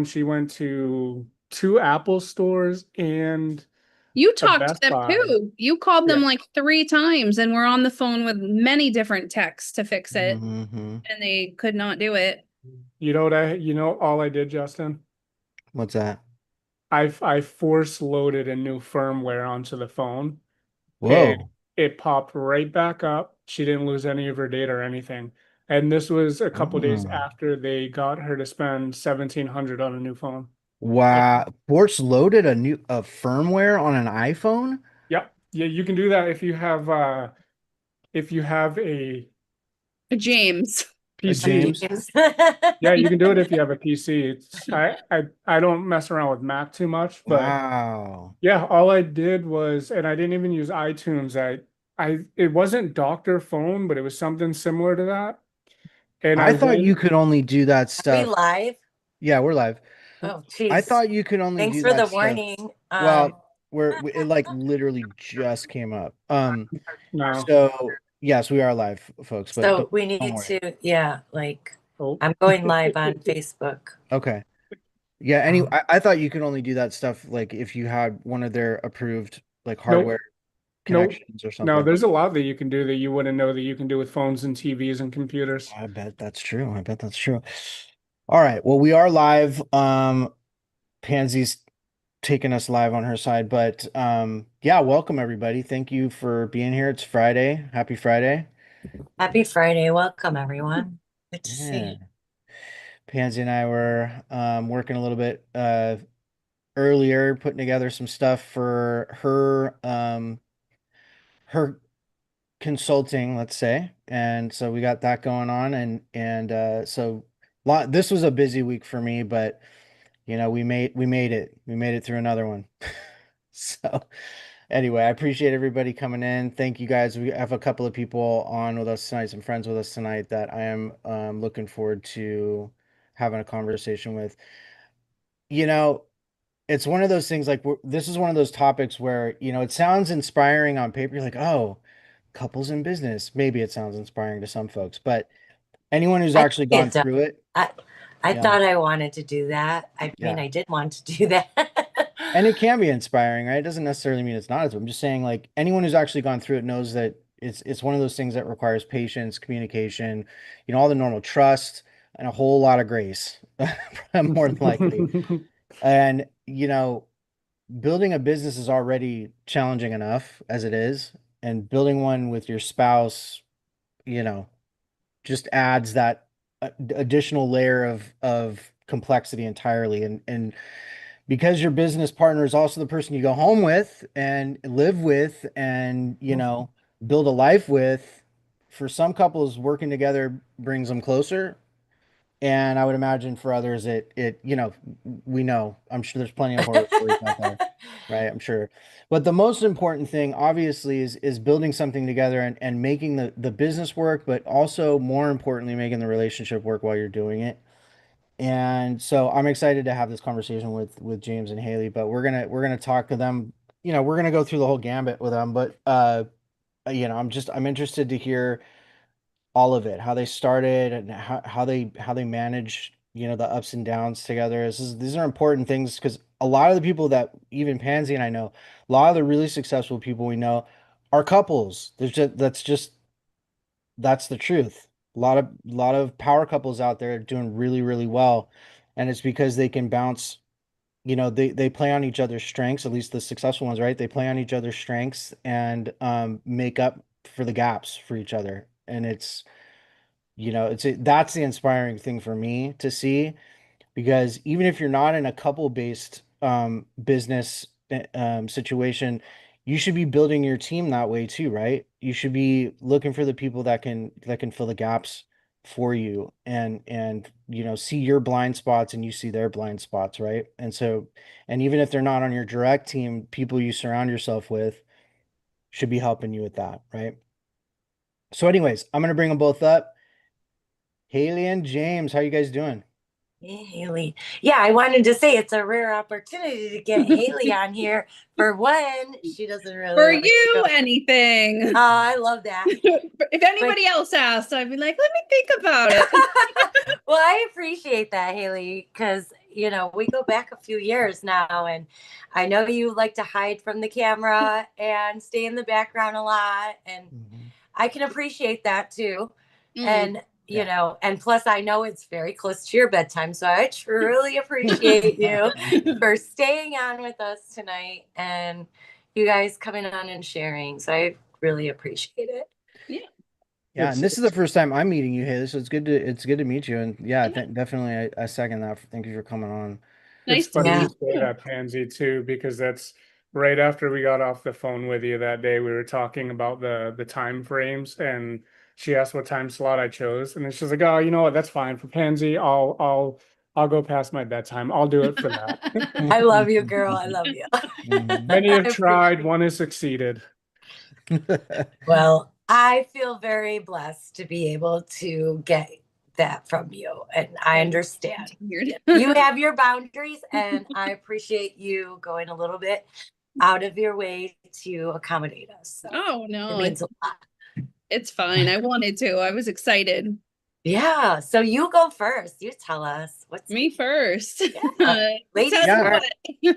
She went to two Apple stores and You a talked to Best them Buy. too. You called them Yeah. like 3 times and were on the phone with many different techs to fix it, Hmm. and they could not do it. You know all I did, Justin? What's that? I force loaded a new firmware onto the phone and Whoa. it popped right back up. She didn't lose any of her data or anything. And this was a couple days Oh. after they got her to spend 1,700 on a new phone. Like, Wow. Force loaded a firmware on an iPhone? yep. Yeah, you can do that if you have a James. PC. James? James. Yeah, you can do it if you have a PC. I don't mess around with Mac too much, but Wow. yeah, all I did was, and I didn't even use iTunes. It wasn't Doctor Phone, but it was something similar to that. And I I thought you went, could only do that Are we stuff. live? Yeah, we're live. Oh, I geez. thought you could only Thanks do for that the stuff. warning. Well, it like literally just came up. no, So yes, we are live, folks, but So we don't need worry. to, yeah, like oh, I'm going live on Facebook. Okay. Yeah, I thought you could only do that stuff like if you had one of their approved like hardware nope, nope. connections or No, something. there's a lot that you can do that you wouldn't know that you can do with phones and TVs and computers. I bet that's true. I bet that's true. All right. Well, we are live. Pansy's taking us live on her side, but yeah, welcome everybody. Thank you for being here. It's Friday. Happy Friday. Happy Friday. Welcome, everyone. Good to see Yeah. you. Pansy and I were working a little bit earlier, putting together some stuff for her consulting, let's say. And so we got that going on and so this was a busy week for me, but you know, we made it. We made it through another one. So anyway, I appreciate everybody coming in. Thank you guys. We have a couple of people on with us tonight, some friends with us tonight that I am looking forward to having a conversation with. You know, it's one of those things like this is one of those topics where, you know, it sounds inspiring on paper. You're like, oh, couples in business. Maybe it sounds inspiring to some folks, but anyone who's I actually think gone it does. through it, I, I yeah, thought I wanted to do that. I mean, yeah. I did want to do that. And it can be inspiring, right? It doesn't necessarily mean it's not. I'm just saying, like, anyone who's actually gone through it knows that it's one of those things that requires patience, communication, you know, all the normal trust and a whole lot of grace, more than likely. And, you know, building a business is already challenging enough as it is, and building one with your spouse, you know, just adds that additional layer of complexity entirely. And because your business partner is also the person you go home with and live with and, you know, build a life with, for some couples, working together brings them closer. And I would imagine for others, you know, we know, I'm sure there's plenty of horror stories out there, right? I'm sure. But the most important thing, obviously, is building something together and making the business work, but also more importantly, making the relationship work while you're doing it. And so I'm excited to have this conversation with James and Haley, but we're gonna talk to them. You know, we're gonna go through the whole gambit with them, but you know, I'm interested to hear all of it, how they started and how they manage, you know, the ups and downs together. These are important things because a lot of the people that even Pansy and I know, a lot of the really successful people we know are couples. That's the truth. A lot of power couples out there doing really, really well. And it's because they can bounce, you know, they play on each other's strengths, at least the successful ones, right? They play on each other's strengths and make up for the gaps for each other. And you know, that's the inspiring thing for me to see because even if you're not in a couple based business situation, you should be building your team that way too, right? You should be looking for the people that can fill the gaps for you and you know see your blind spots and you see their blind spots, right? And so and even if they're not on your direct team, people you surround yourself with should be helping you with that, right? So anyways, I'm gonna bring them both up. Haley and James, how you guys doing? Hey, Haley. Yeah, I wanted to say it's a rare opportunity to get Haley on here. For one, she doesn't really For like to you, go. anything. Oh, I love that. If But anybody else asked, I'd be like, let me think about it. well, I appreciate that, Haley, because we go back a few years now, and I know you like to hide from the camera and stay in the background a lot. And Mhm. I can appreciate that too. Mm. And, Yeah. and plus I know it's very close to your bedtime. So I truly appreciate you for staying on with us tonight and you guys coming on and sharing. So I really appreciate it. Yeah. Yeah, and this is the first time I'm meeting you, Haley, so it's good to meet you. And yeah, definitely I second that. Thank you for coming on. It's Nice to funny meet you Yeah. say you. that, Pansy, too, because that's right after we got off the phone with you that day. We were talking about the time frames, and she asked what time slot I chose, and then she's like, "Oh, you know what? That's fine for Pansy. I'll go past my bedtime. I'll do it for that." I love you, girl. I love you. Mhm. Many have I tried, appreciate one has succeeded. Well, I feel very blessed to be able to get that from you. And I understand. Weird. You have your boundaries, and I appreciate you going a little bit out of your way to accommodate us. So Oh it no, means a lot. it's fine. I wanted to. I was excited. Yeah. So you go first. You tell us what's Me first. ladies Tell me Yeah. what-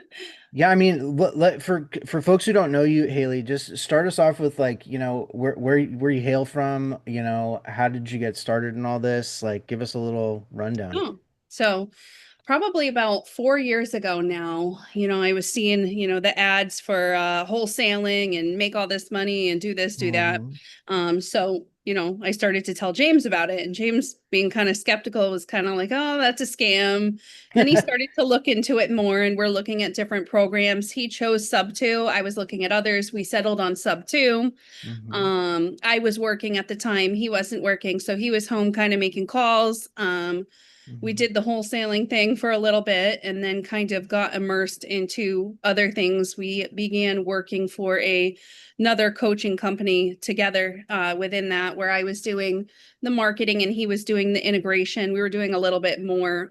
Yeah, I mean, for folks who don't know you, Haley, just start us off with like, where you hail from, how did you get started in all this? Like, give us a little rundown. Oh, so probably about 4 years ago now, I was seeing, the ads for wholesaling and make all this money and do this, do that. Mhm. So, I started to tell James about it, and James, being kind of skeptical, was kind of like, oh, that's a scam. Then he started to look into it more, and we're looking at different programs. He chose Sub 2. I was looking at others. We settled on Sub 2. Mhm. I was working at the time. He wasn't working. So he was home kind of making calls. We Mhm. did the wholesaling thing for a little bit and then kind of got immersed into other things. We began working for another coaching company together within that, where I was doing the marketing and he was doing the integration. We were doing a little bit more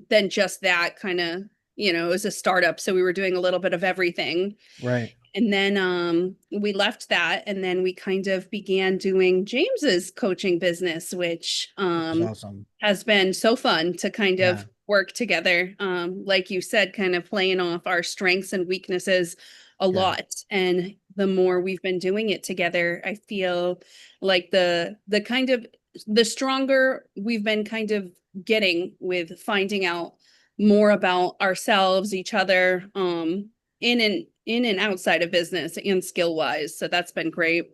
than just that kind of, it was a startup. So we were doing a little bit of everything. Right. And then we left that, and then we kind of began doing James's coaching business, which It's awesome. has been so fun to kind Yeah. of work together. Like you said, kind of playing off our strengths and weaknesses a Yeah. lot. And the more we've been doing it together, I feel like the kind of the stronger we've been kind of getting with finding out more about ourselves, each other, in and outside of business and skill wise. So that's been great.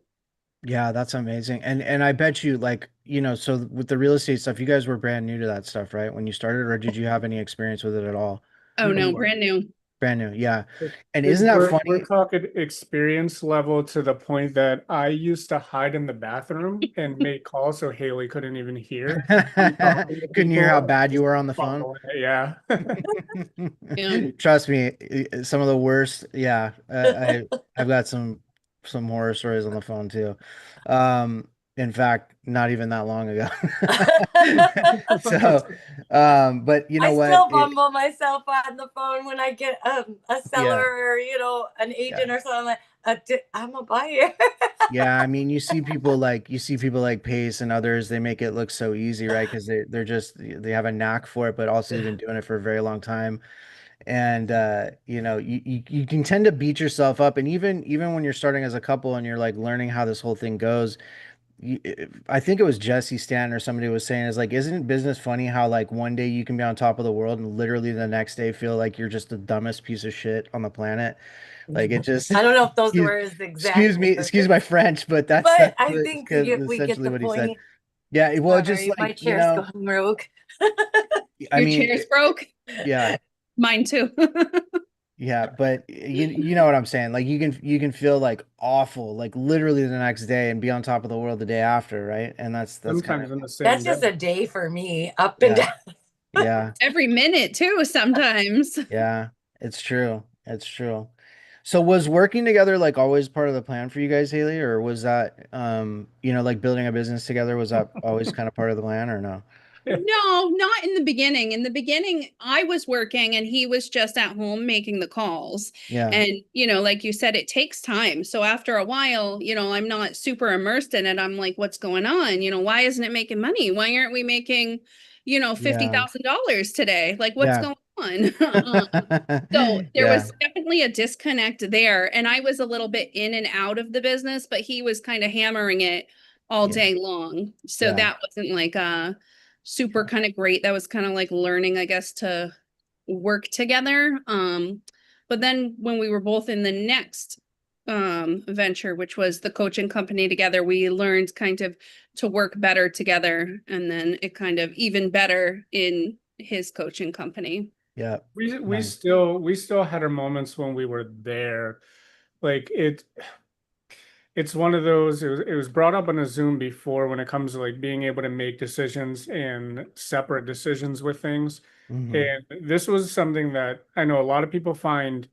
Yeah, that's amazing. And I bet you like, so with the real estate stuff, you guys were brand new to that stuff, right? When you started, or did you have any experience with it at all? Oh We no, were. brand new. Brand new. Yeah. It- And isn't that we're funny? talking experience level to the point that I used to hide in the bathroom and make calls so Haley couldn't even hear me talking to Couldn't hear people how and bad you just were on the phone. fumble it. Yeah. Yeah. Trust me, some of the worst. Yeah, I've got some horror stories on the phone too. In fact, not even that long ago. So, but you know I what? still bumble myself on the phone when I get a seller Yeah, or an yeah. agent or something like I'm a buyer. Yeah, I mean, you see people like Pace and others, they make it look so easy, right? Because they have a knack for it, but also they've been doing it for a very long time. And you can tend to beat yourself up. And even when you're starting as a couple and you're like learning how this whole thing goes, I think it was Jesse Stanton or somebody was saying is like, isn't business funny how like one day you can be on top of the world and literally the next day feel like you're just the dumbest piece of shit on the planet? Like it just I don't know if those excuse, were his exact excuse words, my French, but but that's I think we get essentially the what he said. point. Yeah, well, just Sorry, my like, chair's going rogue. I Your mean, chair's broke? yeah, Mine too. yeah, but you know what I'm saying? Like you can feel like awful, like literally the next day and be on top of the world the day after, right? And that's kind of Sometimes in the same That's day. just a day for me, up and yeah, down. yeah, Every minute too, sometimes. yeah. It's true. It's true. So was working together like always part of the plan for you guys, Haley, or was that like building a business together, was that always kind of part of the plan or no? No, not in the beginning. In the beginning, I was working and he was just at home making the calls. Yeah, And, like you said, it takes time. So after a while, I'm not super immersed in it. I'm like, what's going on? Why isn't it making money? Why aren't we making, yeah, $50,000 today? Like, what's yeah. going on. So there Yeah, was definitely a disconnect there. And I was a little bit in and out of the business, but he was kind of hammering it all yeah, day long. So yeah. that wasn't like super kind of great. That was kind of like learning, I guess, to work together. But then when we were both in the next venture, which was the coaching company together, we learned kind of to work better together, and then it kind of even better in his coaching company. Yeah. We Nice. still had our moments when we were there. Like it's one of those, it was brought up on a Zoom before when it comes to like being able to make decisions and separate decisions with things. Hmm. And this was something that I know a lot of people find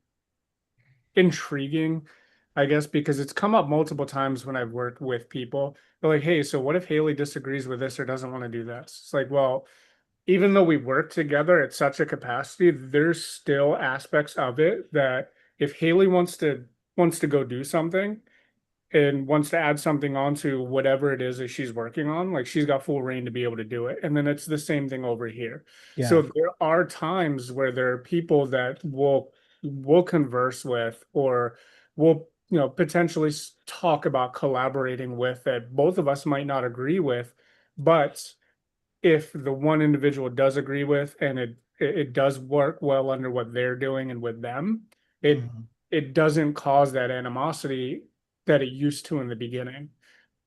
intriguing, I guess, because it's come up multiple times when I've worked with people. They're like, hey, so what if Haley disagrees with this or doesn't want to do that? It's like, well, even though we work together at such a capacity, there's still aspects of it that if Haley wants to go do something and wants to add something onto whatever it is that she's working on, like she's got full reign to be able to do it. And then it's the same thing over here. So Yeah. there are times where there are people that will converse with or will, potentially talk about collaborating with that both of us might not agree with, but if the one individual does agree with and it does work well under what they're doing and with them, it Mhm. it doesn't cause that animosity that it used to in the beginning.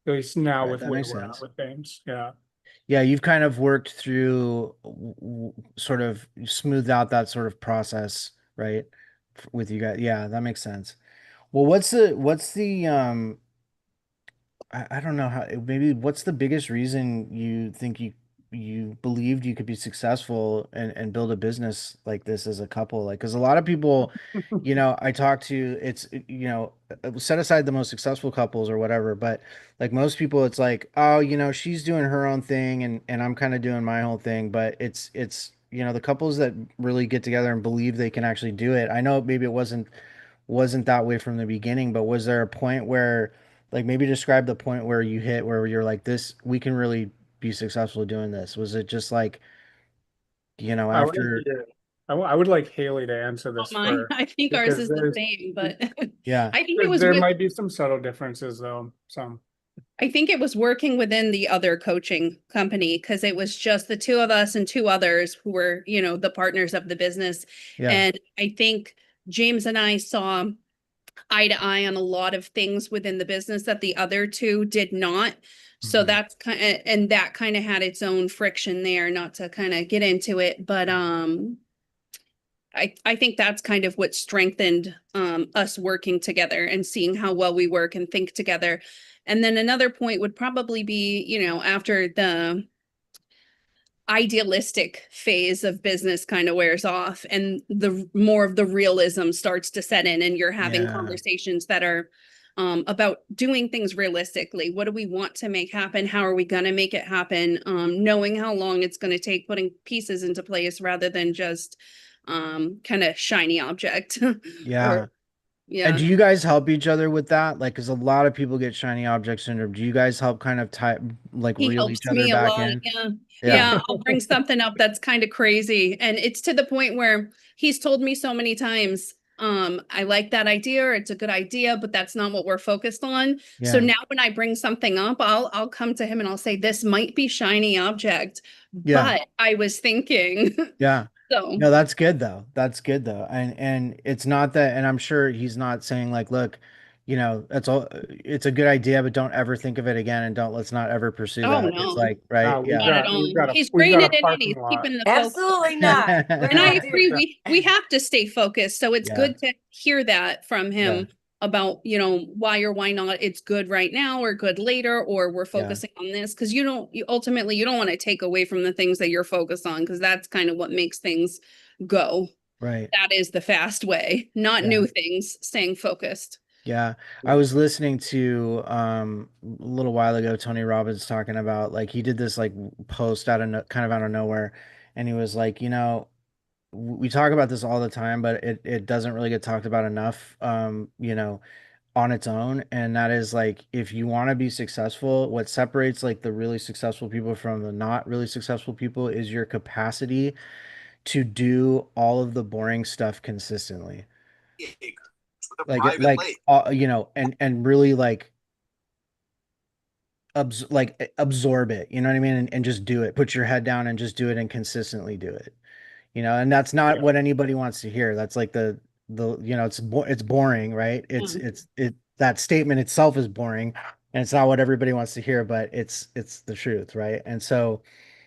At least now Right. with That where makes we're at sense. with things. Yeah. Yeah, you've kind of worked through sort of smoothed out that sort of process, right? With you guys. Yeah, that makes sense. Well, I don't know how maybe what's the biggest reason you think you believed you could be successful and build a business like this as a couple? Like, because a lot of people, I talk to, set aside the most successful couples or whatever, but like most people, it's like, oh, she's doing her own thing and I'm kind of doing my whole thing. But it's the couples that really get together and believe they can actually do it. I know maybe it wasn't that way from the beginning, but was there a point where, like, maybe describe the point where you hit where you're like, this, we can really be successful doing this? Was it just like, I want to after, hear. I would like Haley to answer Oh this my, first I think ours because is the same, but yeah, I think it there, was there might be some subtle differences though. Some. I think it was working within the other coaching company because it was just the two of us and two others who were, the partners of the business. yeah, And I think James and I saw eye to eye on a lot of things within the business that the other two did not. So hmm, that's kind of, and that kind of had its own friction there, not to kind of get into it, but I think that's kind of what strengthened us working together and seeing how well we work and think together. And then another point would probably be, after the idealistic phase of business kind of wears off and the more of the realism starts to set in and you're having yeah, conversations that are about doing things realistically. What do we want to make happen? How are we going to make it happen? Knowing how long it's going to take, putting pieces into place rather than just kind of shiny object or yeah. And yeah. do you guys help each other with that? Like, because a lot of people get shiny object syndrome. Do you guys help kind of like He reel each helps other me a back lot. in? Yeah. Yeah, Yeah. I'll bring something up that's kind of crazy. And it's to the point where he's told me so many times, I like that idea or it's a good idea, but that's not what we're focused on. So yeah, now when I bring something up, I'll come to him and I'll say, this might be shiny object, yeah. but I was thinking. Yeah. So No, that's good though. That's good though. And it's not that, and I'm sure he's not saying like, look, that's all, it's a good idea, but don't ever think of it again and let's not ever pursue oh that. It's no, like, right? Uh, we've Yeah. not at got we've all. got a He's we've got a reining it in. parking He's lot. keeping the focus. Absolutely not. We're And I not doing agree, that. we have to stay focused. So it's Yeah. good to hear that from Yeah. him about, why or why not it's good right now or good later, or we're Yeah. focusing on this. Cause you don't want to take away from the things that you're focused on, because that's kind of what makes things go. Right. That is the fast way, not Yeah. new things, staying focused. Yeah. I was listening to a little while ago Tony Robbins talking about, like, he did this like post kind of out of nowhere, and he was like, we talk about this all the time, but it doesn't really get talked about enough, on its own. And that is like, if you want to be successful, what separates like the really successful people from the not really successful people is your capacity to do all of the boring stuff consistently. You know, and really like absorb it, you know what I mean? And just do it. Put your head down and just do it and consistently do it. You know, and that's not Yeah. what anybody wants to hear. That's like you know, it's boring, right? That statement itself is boring, and it's not what everybody wants to hear, but it's the truth, right? And so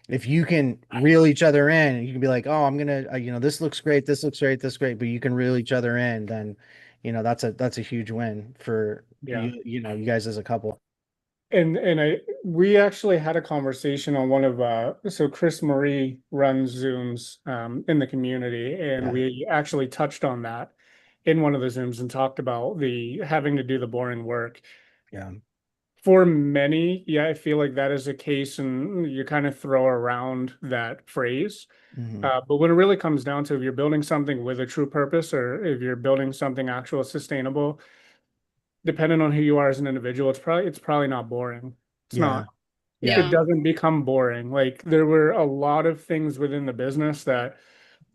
if you can reel each other in, and you can be like, oh, I'm gonna, you know, this looks great, this looks great, this great, but you can reel each other in, then, you know, that's a huge win for Yeah. you know, you guys as a couple. And we actually had a conversation on one of so Chris Marie runs Zooms in the community, and Yeah. we actually touched on that in one of the Zooms and talked about the having to do the boring work. Yeah. For many, yeah, I feel like that is a case, and you kind of throw around that phrase. Mhm. But when it really comes down to if you're building something with a true purpose, or if you're building something actual sustainable, depending on who you are as an individual, it's probably not boring. It's Yeah. not. It Yeah. doesn't become boring. Like there were a lot of things within the business that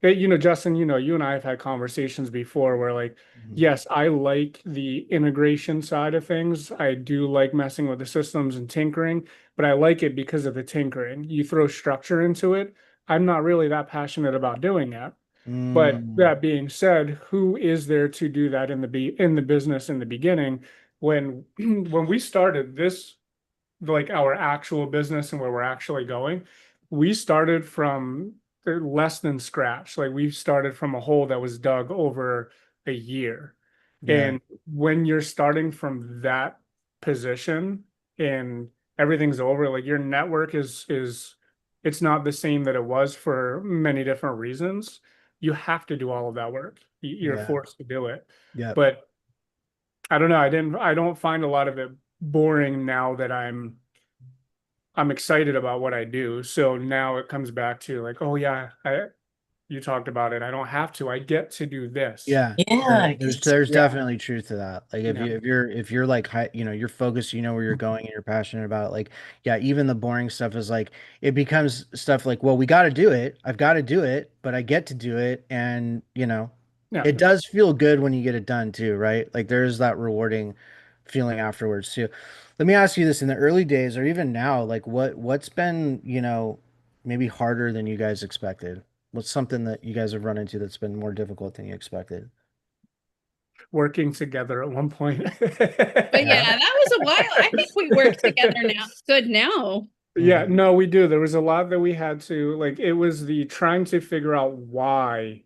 you know, Justin, you know, you and I have had conversations before where like, Mhm. yes, I like the integration side of things. I do like messing with the systems and tinkering, but I like it because of the tinkering. You throw structure into it. I'm not really that passionate about doing that. But Mm. that being said, who is there to do that in the business in the beginning? When when we started this, like our actual business and where we're actually going, we started from less than scratch. Like we started from a hole that was dug over a year. Yeah. And when you're starting from that position and everything's over, like your network is it's not the same that it was for many different reasons. You have to do all of that work. You're Yeah. forced to do it. Yeah. But I don't know. I don't find a lot of it boring now that I'm excited about what I do. So now it comes back to like, oh yeah, you talked about it. I don't have to. I get to do this. Yeah. Yeah, There's Yeah. definitely truth to that. Like Yeah. if you're like you know, you're focused, you know where you're going and you're passionate about it, like yeah, even the boring stuff is like it becomes stuff like, well, we got to do it. I've got to do it, but I get to do it, and you know, Yeah. it does feel good when you get it done too, right? Like there's that rewarding feeling afterwards too. Let me ask you this, in the early days or even now, like what's been, you know, maybe harder than you guys expected? What's something that you guys have run into that's been more difficult than you expected? Working together at one point. But yeah, Yeah. that was a while. I think we work together now. Good now. Yeah, Mhm. no, we do. There was a lot that we had to like, it was the trying to figure out why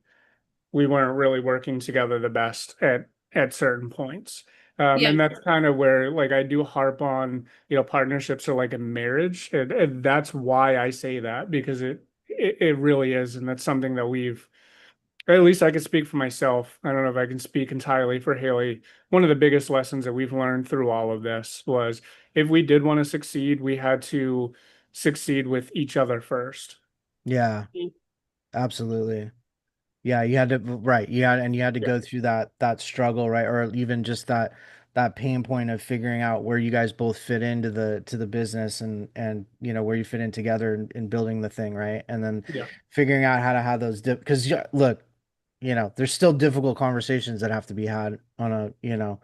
we weren't really working together the best at certain points. Yeah. And that's kind of where like I do harp on, you know, partnerships are like a marriage. And that's why I say that, because it really is. And that's something that we've, at least I can speak for myself. I don't know if I can speak entirely for Haley. One of the biggest lessons that we've learned through all of this was if we did want to succeed, we had to succeed with each other first. Yeah, absolutely. Yeah, you had to, right. You had to Yeah. go through that struggle, right? Or even just that pain point of figuring out where you guys both fit into the business, and you know where you fit in together in building the thing, right? And then Yeah. figuring out how to have those because look, you know, there's still difficult conversations that have to be had on a, you know,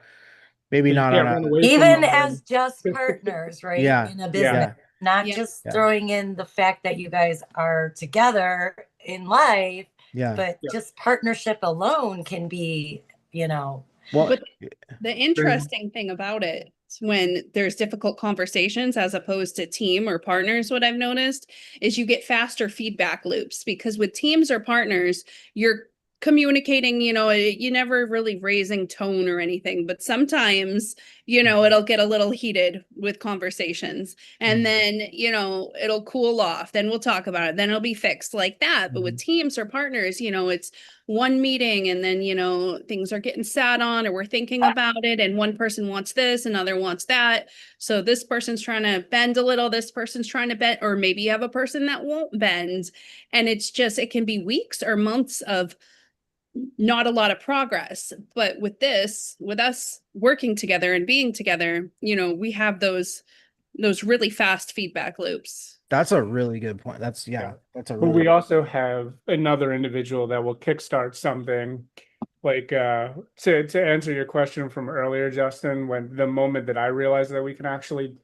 maybe You not on can't a run away from even them. as just partners, right? yeah, In a Yeah. business, yeah, not Yeah. just yeah, throwing in the fact that you guys are together in life, yeah. but Yeah. just partnership alone can be, you know, Well, But the interesting thing about it is when there's difficult conversations as opposed to team or partners, what I've noticed is you get faster feedback loops because with teams or partners, you're communicating, you know, you never really raising tone or anything, but sometimes, you know, it'll get a little heated with conversations and Mhm. then, you know, it'll cool off. Then we'll talk about it. Then it'll be fixed like that. But with Mhm. teams or partners, you know, it's one meeting and then you know things are getting sat on or we're thinking about it and one person wants this, another wants that, so this person's trying to bend a little, this person's trying to bend, or maybe you have a person that won't bend, and it's just it can be weeks or months of not a lot of progress. But with this, with us working together and being together, you know, we have those really fast feedback loops. That's a really good point. That's Yeah. that's a But really we also have another individual that will kickstart something like to answer your question from earlier, Justin, when the moment that I realized that we can actually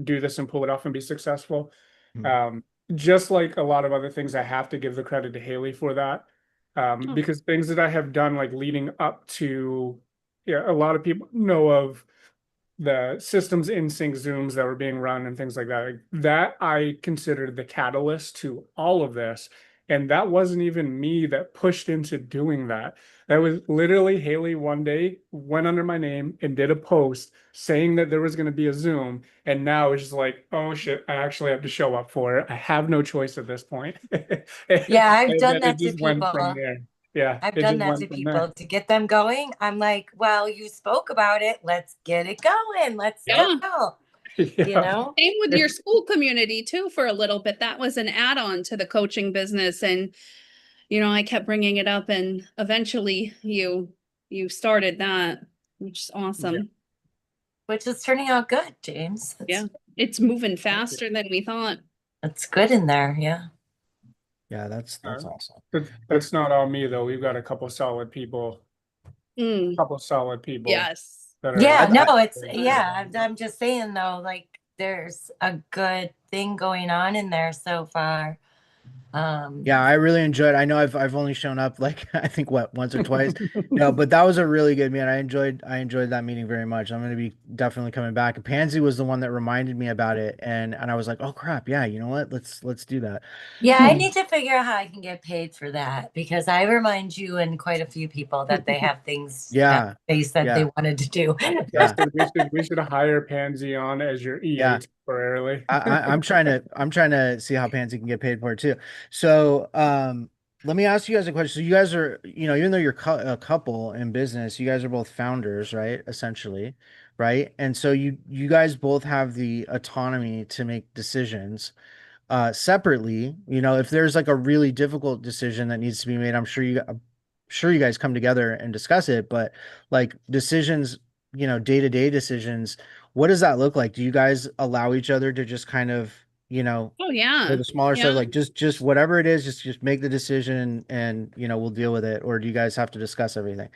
do this and pull it off and be successful. Mhm. Um, just like a lot of other things, I have to give the credit to Haley for that. Oh. Because things that I have done like leading up to, yeah, a lot of people know of the systems in sync zooms that were being run and things like that. Like, that I considered the catalyst to all of this. And that wasn't even me that pushed into doing that. That was literally Haley one day went under my name and did a post saying that there was going to be a Zoom. And now it's just like, oh shit, I actually have to show up for it. I have no choice at this point. Yeah, I've And done then it that to just went from people. there. Yeah, I've it done just that to went from there. people to get them going. I'm like, well, you spoke about it. Let's get it going. Let's Yeah. go. You Yeah. know? Same with your school community too for a little bit. That was an add-on to the coaching business, and I kept bringing it up, and eventually you started that, which is awesome. Which is turning out good, James. Yeah, it's moving faster than we thought. It's good in there. Yeah. Yeah, that's awesome. That's not all me though. We've got a couple solid people, Mm, yes. that are Yeah. No, I I'm just saying though, like there's a good thing going on in there so far. Yeah, I really enjoyed. I know I've only shown up like I think what once or twice. No, but that was a really good man. I enjoyed that meeting very much. I'm gonna be definitely coming back. And Pansy was the one that reminded me about it, and I was like, oh crap, yeah, you know what? Let's do that. Yeah, I need to figure out how I can get paid for that because I remind you and quite a few people that they have things at Yeah, base that they yeah, wanted to do. yeah, Justin, we should hire Pansy on as your EA yeah. temporarily. I'm trying to see how Pansy can get paid for it too. So, let me ask you guys a question. So you guys are, even though you're a couple in business, you guys are both founders, right? Essentially, right? And so you guys both have the autonomy to make decisions separately. If there's like a really difficult decision that needs to be made, I'm sure you guys come together and discuss it, but like decisions, day-to-day decisions, what does that look like? Do you guys allow each other to just kind of, Oh for yeah. the smaller Yeah. stuff, like just whatever it is, just make the decision and we'll deal with it, or do you guys have to discuss everything?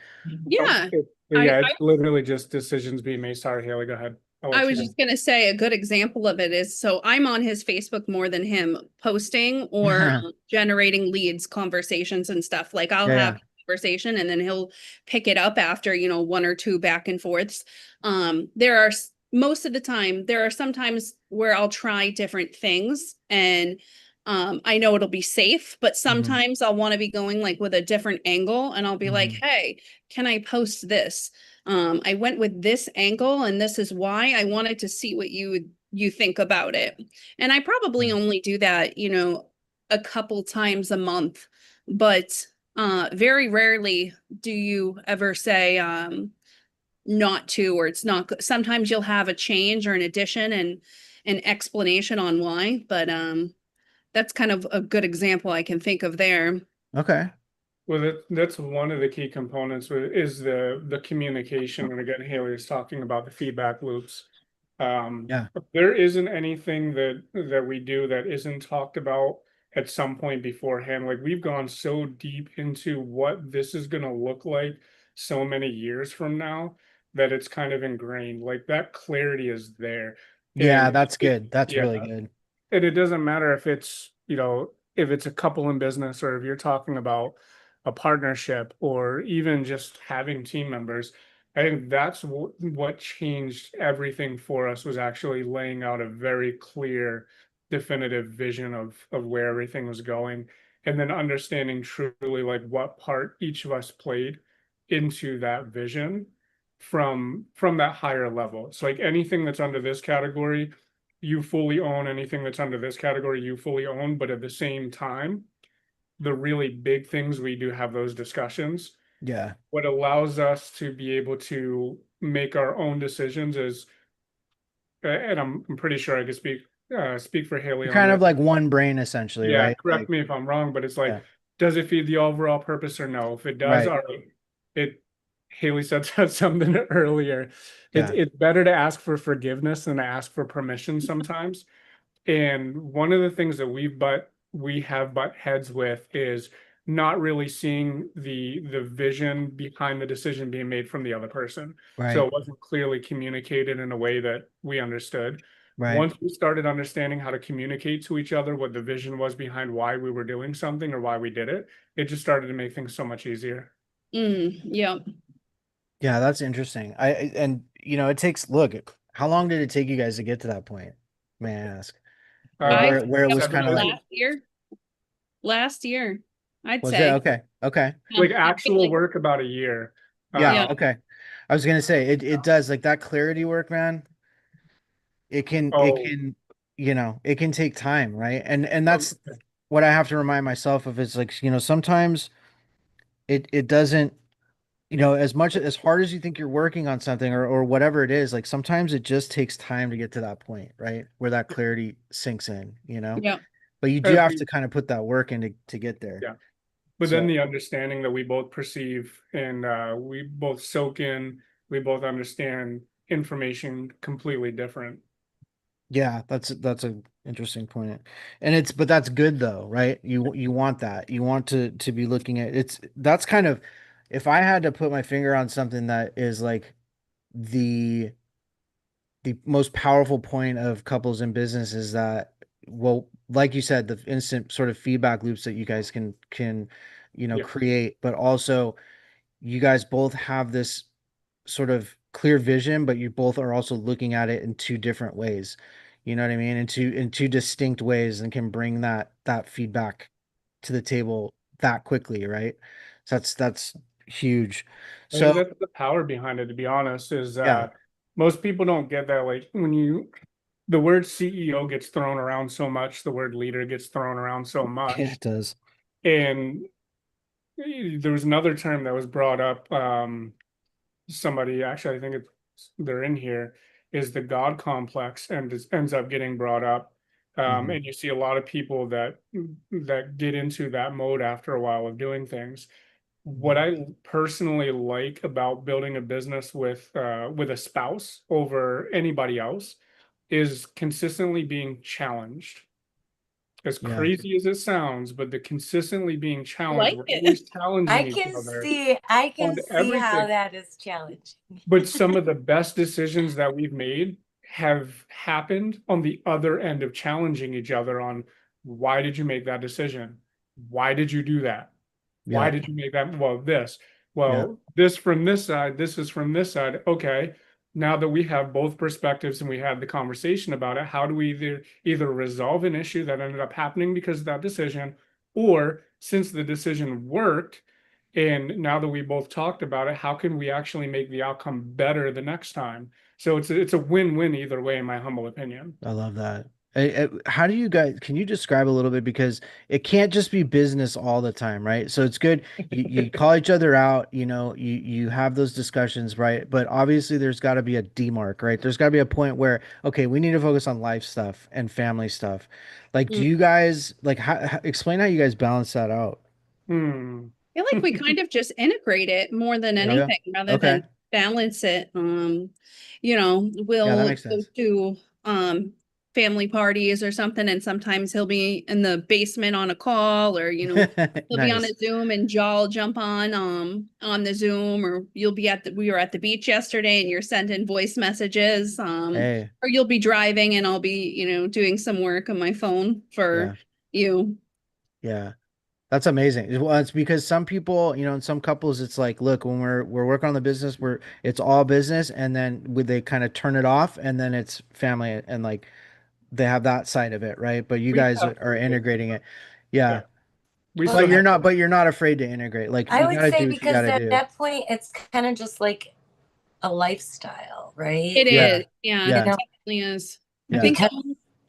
Yeah. Yeah, it's literally just decisions being made. Sorry, Haley, go ahead. I'll I let you was know. just gonna say a good example of it is, so I'm on his Facebook more than him posting or Yeah, generating leads, conversations and stuff. Like I'll have yeah. a conversation and then he'll pick it up after, one or two back and forths. There are most of the time, there are some times where I'll try different things and I know it'll be safe, but Hmm. sometimes I'll want to be going like with a different angle and I'll be like, Hmm. hey, can I post this? I went with this angle and this is why. I wanted to see what you think about it. And I probably only do that, a couple times a month, but very rarely do you ever say not to, or it's not good. Sometimes you'll have a change or an addition and an explanation on why, but that's kind of a good example I can think of there. Okay. Well, that's one of the key components is the communication. And again, Haley is talking about the feedback loops. Yeah. There isn't anything that we do that isn't talked about at some point beforehand. Like we've gone so deep into what this is going to look like so many years from now that it's kind of ingrained. Like that clarity is there. Yeah, And that's good. That's yeah, really good. and it doesn't matter if it's, if it's a couple in business or if you're talking about a partnership or even just having team members. I think that's what changed everything for us was actually laying out a very clear, definitive vision of where everything was going, and then understanding truly like what part each of us played into that vision from that higher level. So like anything that's under this category you fully own, anything that's under this category, you fully own, but at the same time, the really big things we do have those discussions. Yeah. What allows us to be able to make our own decisions is, and I'm pretty sure I can speak for Haley You're on kind this. of like one brain essentially, Yeah, right? correct Like, me if I'm wrong, but it's like, yeah, does it feed the overall purpose or no? If it does, right. all right. It Haley said something earlier. Yeah. It's better to ask for forgiveness than to ask for permission sometimes. And one of the things that we have butt heads with is not really seeing the vision behind the decision being made from the other person. So Right. it wasn't clearly communicated in a way that we understood. Right. Once we started understanding how to communicate to each other what the vision was behind why we were doing something or why we did it, it just started to make things so much easier. Yeah. Yeah, that's interesting. And you know, it takes, look, how long did it take you guys to get to that point? May I ask? Like I where it was Seven kind of like, figures. last year, I'd was it? say. Okay. Okay. Yeah, Like actual really. work about a year. Yeah, Yeah. okay. I was gonna say it does like that clarity work, man. It Oh, can, you know, it can take time, right? And um, that's what I have to remind myself of is like, you know, sometimes it doesn't, you know, as much as hard as you think you're working on something or whatever it is, like sometimes it just takes time to get to that point, right? Where that clarity sinks in, you know? Yeah. But you do have to kind of put that work in to get there. yeah. But then So the understanding that we both perceive and we both soak in, we both understand information completely different. yeah, that's a interesting point. And it's but that's good though, right? You want that. You want to be looking at it's that's kind of if I had to put my finger on something that is like the the most powerful point of couples in business is that, well, like you said, the instant sort of feedback loops that you guys can you know Yeah. create, but also you guys both have this sort of clear vision, but you both are also looking at it in two different ways. You know what I mean? In two distinct ways and can bring that feedback to the table that quickly, right? So that's huge. I think So that's the power behind it, to be honest, is yeah, most people don't get that. Like when the word CEO gets thrown around so much, the word leader gets thrown around so it much. does. And there was another term that was brought up. Somebody actually, I think they're in here, is the God complex, and ends up getting brought up. Mhm. And you see a lot of people that get into that mode after a while of doing things. What I personally like about building a business with a spouse over anybody else is consistently being challenged. As Yeah. crazy as it sounds, but the consistently being challenged, Like we're it. always challenging each other I on can see how everything. that is challenging. But some of the best decisions that we've made have happened on the other end of challenging each other on why did you make that decision? Why did you do that? Why Yeah. did you make that? Well, this. Yeah. Well, this from this side, this is from this side. Okay. Now that we have both perspectives and we had the conversation about it, how do we either resolve an issue that ended up happening because of that decision, or since the decision worked, and now that we both talked about it, how can we actually make the outcome better the next time? So it's a win-win either way, in my humble opinion. I love that. How do you guys, can you describe a little bit? Because it can't just be business all the time, right? So it's good. You call each other out, you know, you have those discussions, right? But obviously there's got to be a demark, right? There's got to be a point where, okay, we need to focus on life stuff and family stuff. Like, do Mm. you guys, like, explain how you guys balance that out? Hmm. I feel like we kind of just integrate it more than Oh, yeah. anything rather Okay. than balance it. Yeah, that We'll makes go sense. to family parties or something, and sometimes he'll be in the basement on a call, or he'll be on a Nice. Zoom and I'll jump on the Zoom, or we were at the beach yesterday and you're sending voice messages, Hey, or you'll be driving and I'll be, doing some work on my phone for yeah, you. yeah. That's amazing. Well, it's because some people, you know, in some couples, it's like, look, when we're working on the business, it's all business, and then would they kind of turn it off, and then it's family, and like they have that side of it, right? But you We guys have are to, integrating it, yeah, yeah. we Well, still have to. But you're not afraid to integrate. Like I you would got to say do what you got because to at do. that point, it's kind of just like a lifestyle, right? It Yeah, is. Yeah, You it yeah, know, definitely is. I yeah, think because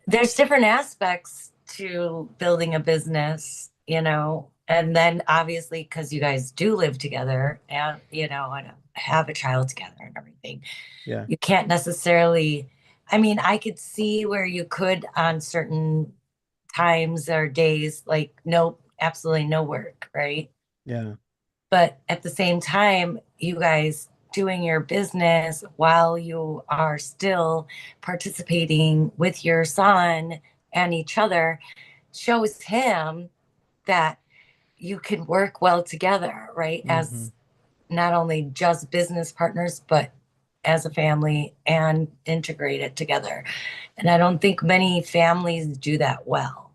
there's different aspects to building a business, and then obviously because you guys do live together and, and have a child together and everything, yeah, you can't necessarily, I mean, I could see where you could on certain times or days, like, nope, absolutely no work, right? yeah, But at the same time, you guys doing your business while you are still participating with your son and each other shows him that you can work well together, right? As not only just business partners, but as a family and integrate it together. And I don't think many families do that well.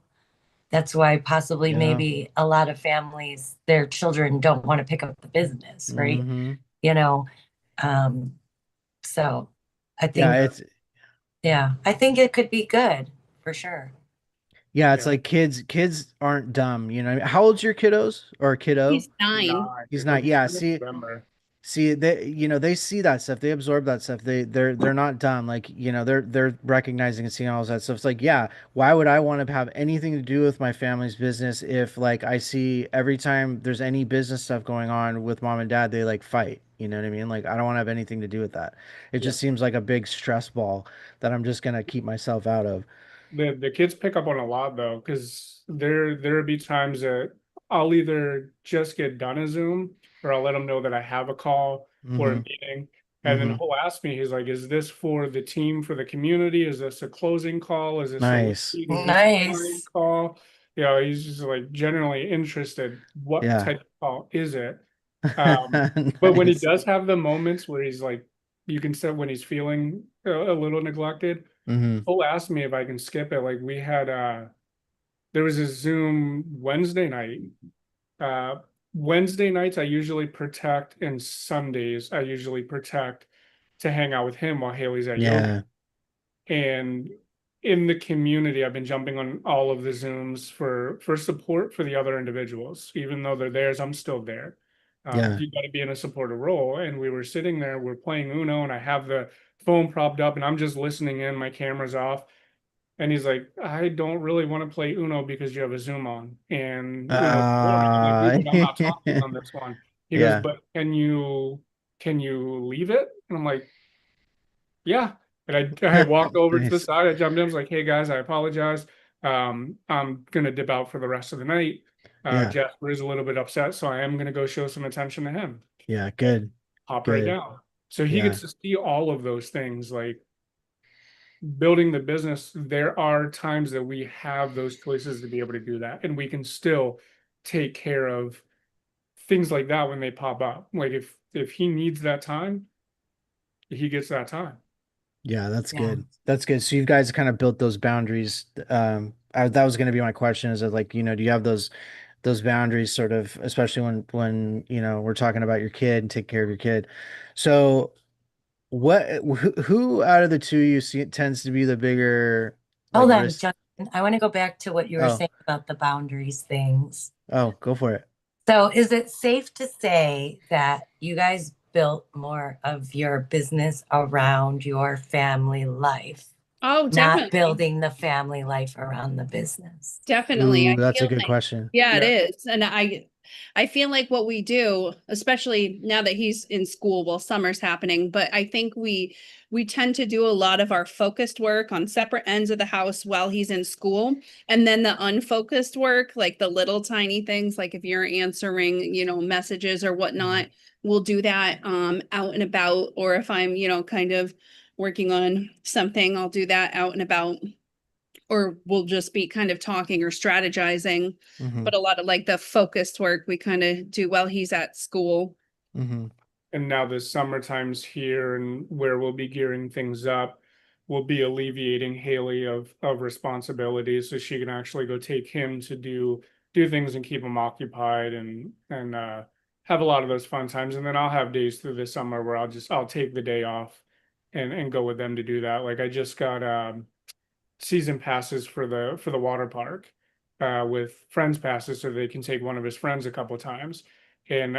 That's why possibly Yeah. maybe a lot of families, their children don't want to pick up the business, right? You know, so I think, I think it could be good for sure. Yeah, it's Yeah. like kids aren't dumb, you know. How old's your kiddos or kiddo? He's 9. He's He'll not. be Yeah, 10 in see, November. they, you know, they see that stuff, they absorb that stuff, they're not dumb, like, you know, they're recognizing and seeing all that stuff. It's like, yeah, why would I want to have anything to do with my family's business if, like, I see every time there's any business stuff going on with mom and dad, they like fight, you know what I mean? Like, I don't want to have anything to do with that. It just seems like a big stress ball that I'm just gonna keep myself out of. The kids pick up on a lot though, because there'll be times that I'll either just get done a Zoom or I'll let them know that I have a call or a meeting. And then he'll ask me, he's like, is this for the team, for the community? Is this a closing call? Is this a Nice. lead? Is this a client call? You know, he's just like generally interested. What Yeah. type of call is it? But when he Nice. does have the moments where he's like, you can say when he's feeling a little neglected, he'll ask me if I can skip it. Like we had there was a Zoom Wednesday night. Wednesday nights I usually protect, and Sundays I usually protect to hang out with him while Haley's at yoga. Yeah. And in the community, I've been jumping on all of the Zooms for support for the other individuals. Even though they're theirs, I'm still there. Yeah. You got to be in a supportive role. And we were sitting there, we're playing Uno, and I have the phone propped up, and I'm just listening in. My camera's off, and he's like, "I don't really want to play Uno because you have a Zoom on, and Uno's boring." I'm like, "Dude, but I'm not talking on this one." He goes, Yeah. "But can you leave it?" And I'm like, "Yeah." And I walked over to the Nice. side. I jumped in. I was like, "Hey guys, I apologize. I'm gonna dip out for the rest of the night. Yeah. Jasper is a little bit upset, so I am gonna go show some attention to him." Yeah. Good. Hop right Good. down. So he Yeah. gets to see all of those things, like building the business. There are times that we have those choices to be able to do that, and we can still take care of things like that when they pop up. Like if he needs that time, he gets that time. Yeah, that's Yeah. good. That's good. So you guys kind of built those boundaries. That was going to be my question, is that, like, you know, do you have those boundaries sort of, especially when, you know, we're talking about your kid and take care of your kid. So who out of the two you see tends to be the bigger, like, Hold on, risk? Justin. I want to go back to what you were Oh, saying about the boundaries things. oh, go for it. So is it safe to say that you guys built more of your business around your family life, Oh, not definitely. building the family life around the business? Definitely. Ooh, I that's a feel good like, question. yeah, it Yeah. is. And I feel like what we do, especially now that he's in school while summer's happening, but I think we tend to do a lot of our focused work on separate ends of the house while he's in school. And then the unfocused work, like the little tiny things, like if you're answering, you know, messages or whatnot, we'll do that out and about. Or if I'm, you know, kind of working on something, I'll do that out and about, or we'll just be kind of talking or strategizing. Mm-hmm. But a lot of like the focused work we kind of do while he's at school. Mm-hmm. And now the summertime's here, and where we'll be gearing things up, we'll be alleviating Haley of responsibilities so she can actually go take him to do things and keep him occupied, and have a lot of those fun times. And then I'll have days through the summer where I'll take the day off and go with them to do that. Like I just got season passes for the water park, with friends passes, so they can take one of his friends a couple times. And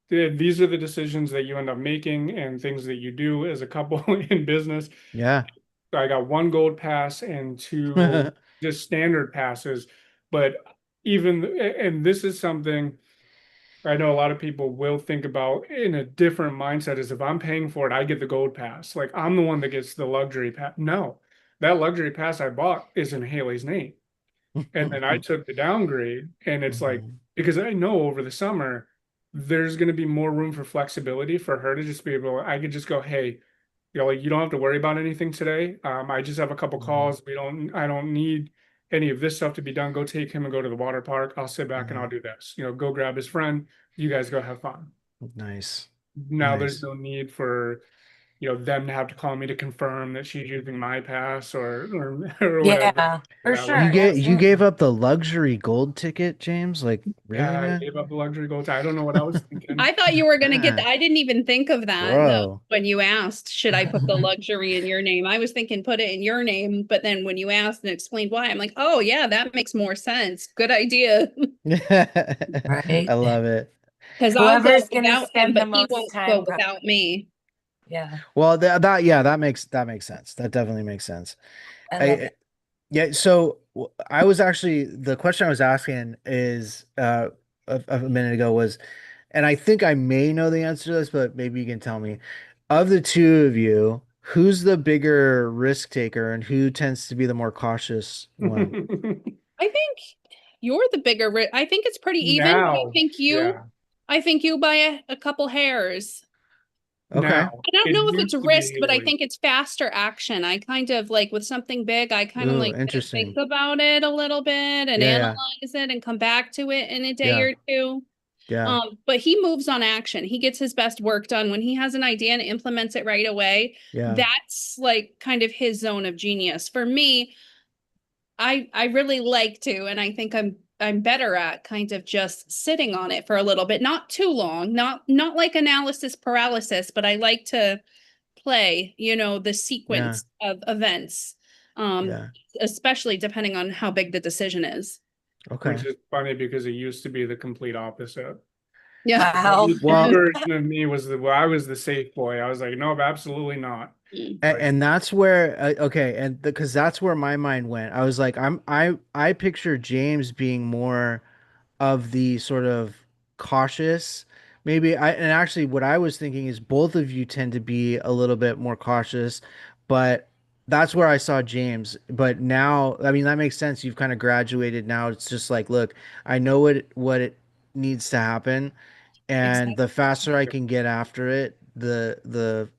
these are the decisions that you end up making and things that you do as a couple in business. Yeah. I got one gold pass and two just standard passes. But and this is something I know a lot of people will think about in a different mindset, is if I'm paying for it, I get the gold pass. Like I'm the one that gets the luxury pass. No, that luxury pass I bought is in Haley's name. And then I took the downgrade, and it's like, because I know over the summer, there's going to be more room for flexibility for her to just be able, I could just go, "Hey, you know, like you don't have to worry about anything today. I just have a couple calls. I don't need any of this stuff to be done, go take him and go to the water park. I'll sit back and I'll Mhm. do this. Go grab his friend. You guys go have fun. Nice. Now there's Nice. no need for them to have to call me to confirm that she's using my pass or whatever. Yeah, for That sure. way, You gave Absolutely. up the luxury gold ticket, James? Like, really, yeah, I man? gave up the luxury gold. I don't know what I was thinking. I thought you were gonna get that. Man, I didn't even think of that though bro. when you asked, should I put the luxury in your name? I was thinking put it in your name, but then when you asked and explained why, I'm like, oh yeah, that makes more sense. Good idea. I Right. love it. Because I'll go Whoever's gonna without him, spend the but he most won't go time, without me. yeah, Well, yeah, that makes sense. That definitely makes sense. I love I it. Yeah, so I was actually the question I was asking is a minute ago was, and I think I may know the answer to this, but maybe you can tell me. Of the two of you, who's the bigger risk taker and who tends to be the more cautious one? I think you're the bigger. I think it's pretty even, but Now, yeah, I think you by a couple hairs. Okay. now I don't it know if it's used to be risk, but I Haley. think it's faster action. I kind of like with something big, I kind of Ooh, like to think interesting. about it a little bit and Yeah, yeah, analyze it and come back to it in a day yeah, or two. yeah, But he moves on action. He gets his best work done when he has an idea and implements it right away. yeah, That's like kind of his zone of genius. For me, I really like to, and I think I'm better at kind of just sitting on it for a little bit, not too long, not like analysis paralysis, but I like to play, the yeah, sequence of events, um, yeah. especially depending on how big the decision is. Okay. Which is funny because it used to be the complete opposite. Yeah. Wow. One Well, version of me was I was the safe boy. I was like, nope, absolutely not. Like, and that's where okay, and because that's where my mind went. I was like, I picture James being more of the sort of cautious, maybe. And actually what I was thinking is both of you tend to be a little bit more cautious, but that's where I saw James. But now, I mean, that makes sense. You've kind of graduated now. It's just like, look, I know what it needs to happen, and the Exactly. faster I can get after it, the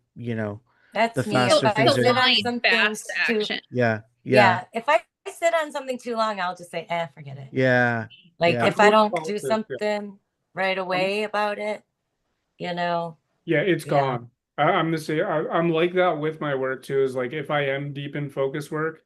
That's me. If So faster I things it's are. sit on aligned something fast too, action. Yeah, yeah, yeah, if I sit on something too long, I'll just say, forget it. yeah, Like yeah, if I'm I more don't do cautious. Yeah. something right I'm, away about it, you know, yeah, it's yeah, gone. I'm the same. I'm like that with my work too. Is like if I am deep in focus work,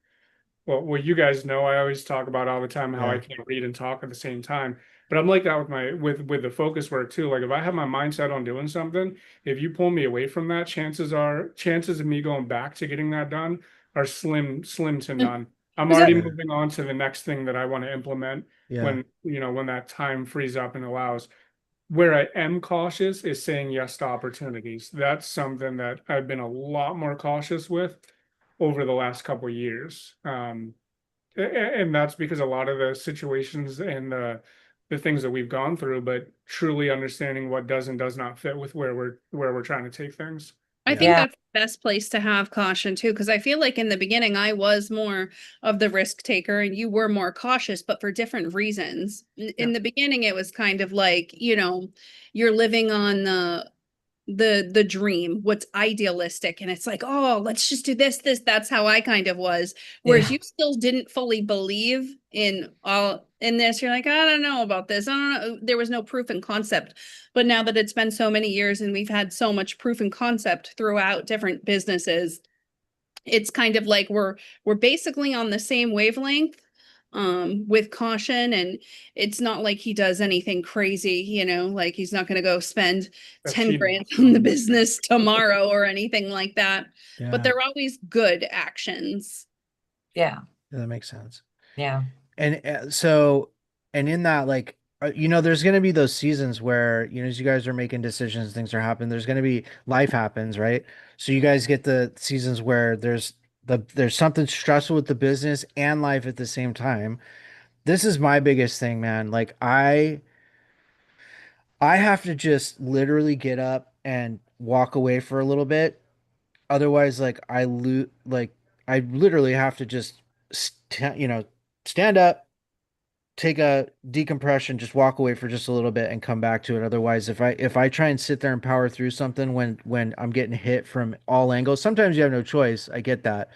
well, you guys know I always talk about all the time how I yeah, can't read and talk at the same time. But I'm like that with my with the focus work too. Like if I have my mindset on doing something, if you pull me away from that, chances of me going back to getting that done are slim to none. I'm Was that already yeah, moving on to the next thing that I want to implement yeah, when that time frees up and allows. Where I am cautious is saying yes to opportunities. That's something that I've been a lot more cautious with over the last couple of years. And that's because a lot of the situations and the things that we've gone through, but truly understanding what does and does not fit with where we're trying to take things. I yeah, think yeah, that's the best place to have caution too, because I feel like in the beginning I was more of the risk taker and you were more cautious, but for different reasons. Yeah. In the beginning, it was kind of like, you're living on the dream, what's idealistic, and it's like, oh, let's just do this. That's how I kind of was. Whereas yeah, you still didn't fully believe in all in this. You're like, I don't know about this. I don't know. There was no proof and concept. But now that it's been so many years and we've had so much proof and concept throughout different businesses, it's kind of like we're basically on the same wavelength, with caution, and it's not like he does anything crazy, like he's not going to go spend A 10 cheating grand on the on business tomorrow or anything like that, but yeah. they're always good actions. yeah, That makes sense. yeah, And and in that, like, there's going to be those seasons where, as you guys are making decisions, things are happening. There's going to be life happens, right? So you guys get the seasons where there's something stressful with the business and life at the same time. This is my biggest thing, man. Like, I have to just literally get up and walk away for a little bit. Otherwise, like, I literally have to just stand up, take a decompression, just walk away for just a little bit and come back to it. Otherwise, if I try and sit there and power through something when I'm getting hit from all angles, sometimes you have no choice. I get that.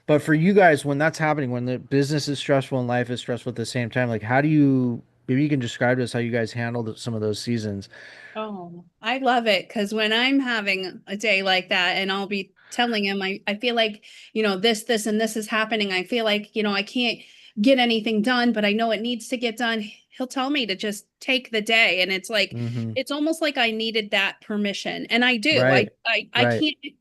But for you guys, when that's happening, when the business is stressful and life is stressful at the same time, like how do you, maybe you can describe to us how you guys handled some of those seasons? Oh, I love it because when I'm having a day like that and I'll be telling him, I feel like, this, and this is happening. I feel like, I can't get anything done, but I know it needs to get done. He'll tell me to just take the day. And it's like, Mm-hmm. it's almost like I needed that permission. And I do. Right. I Right. can't,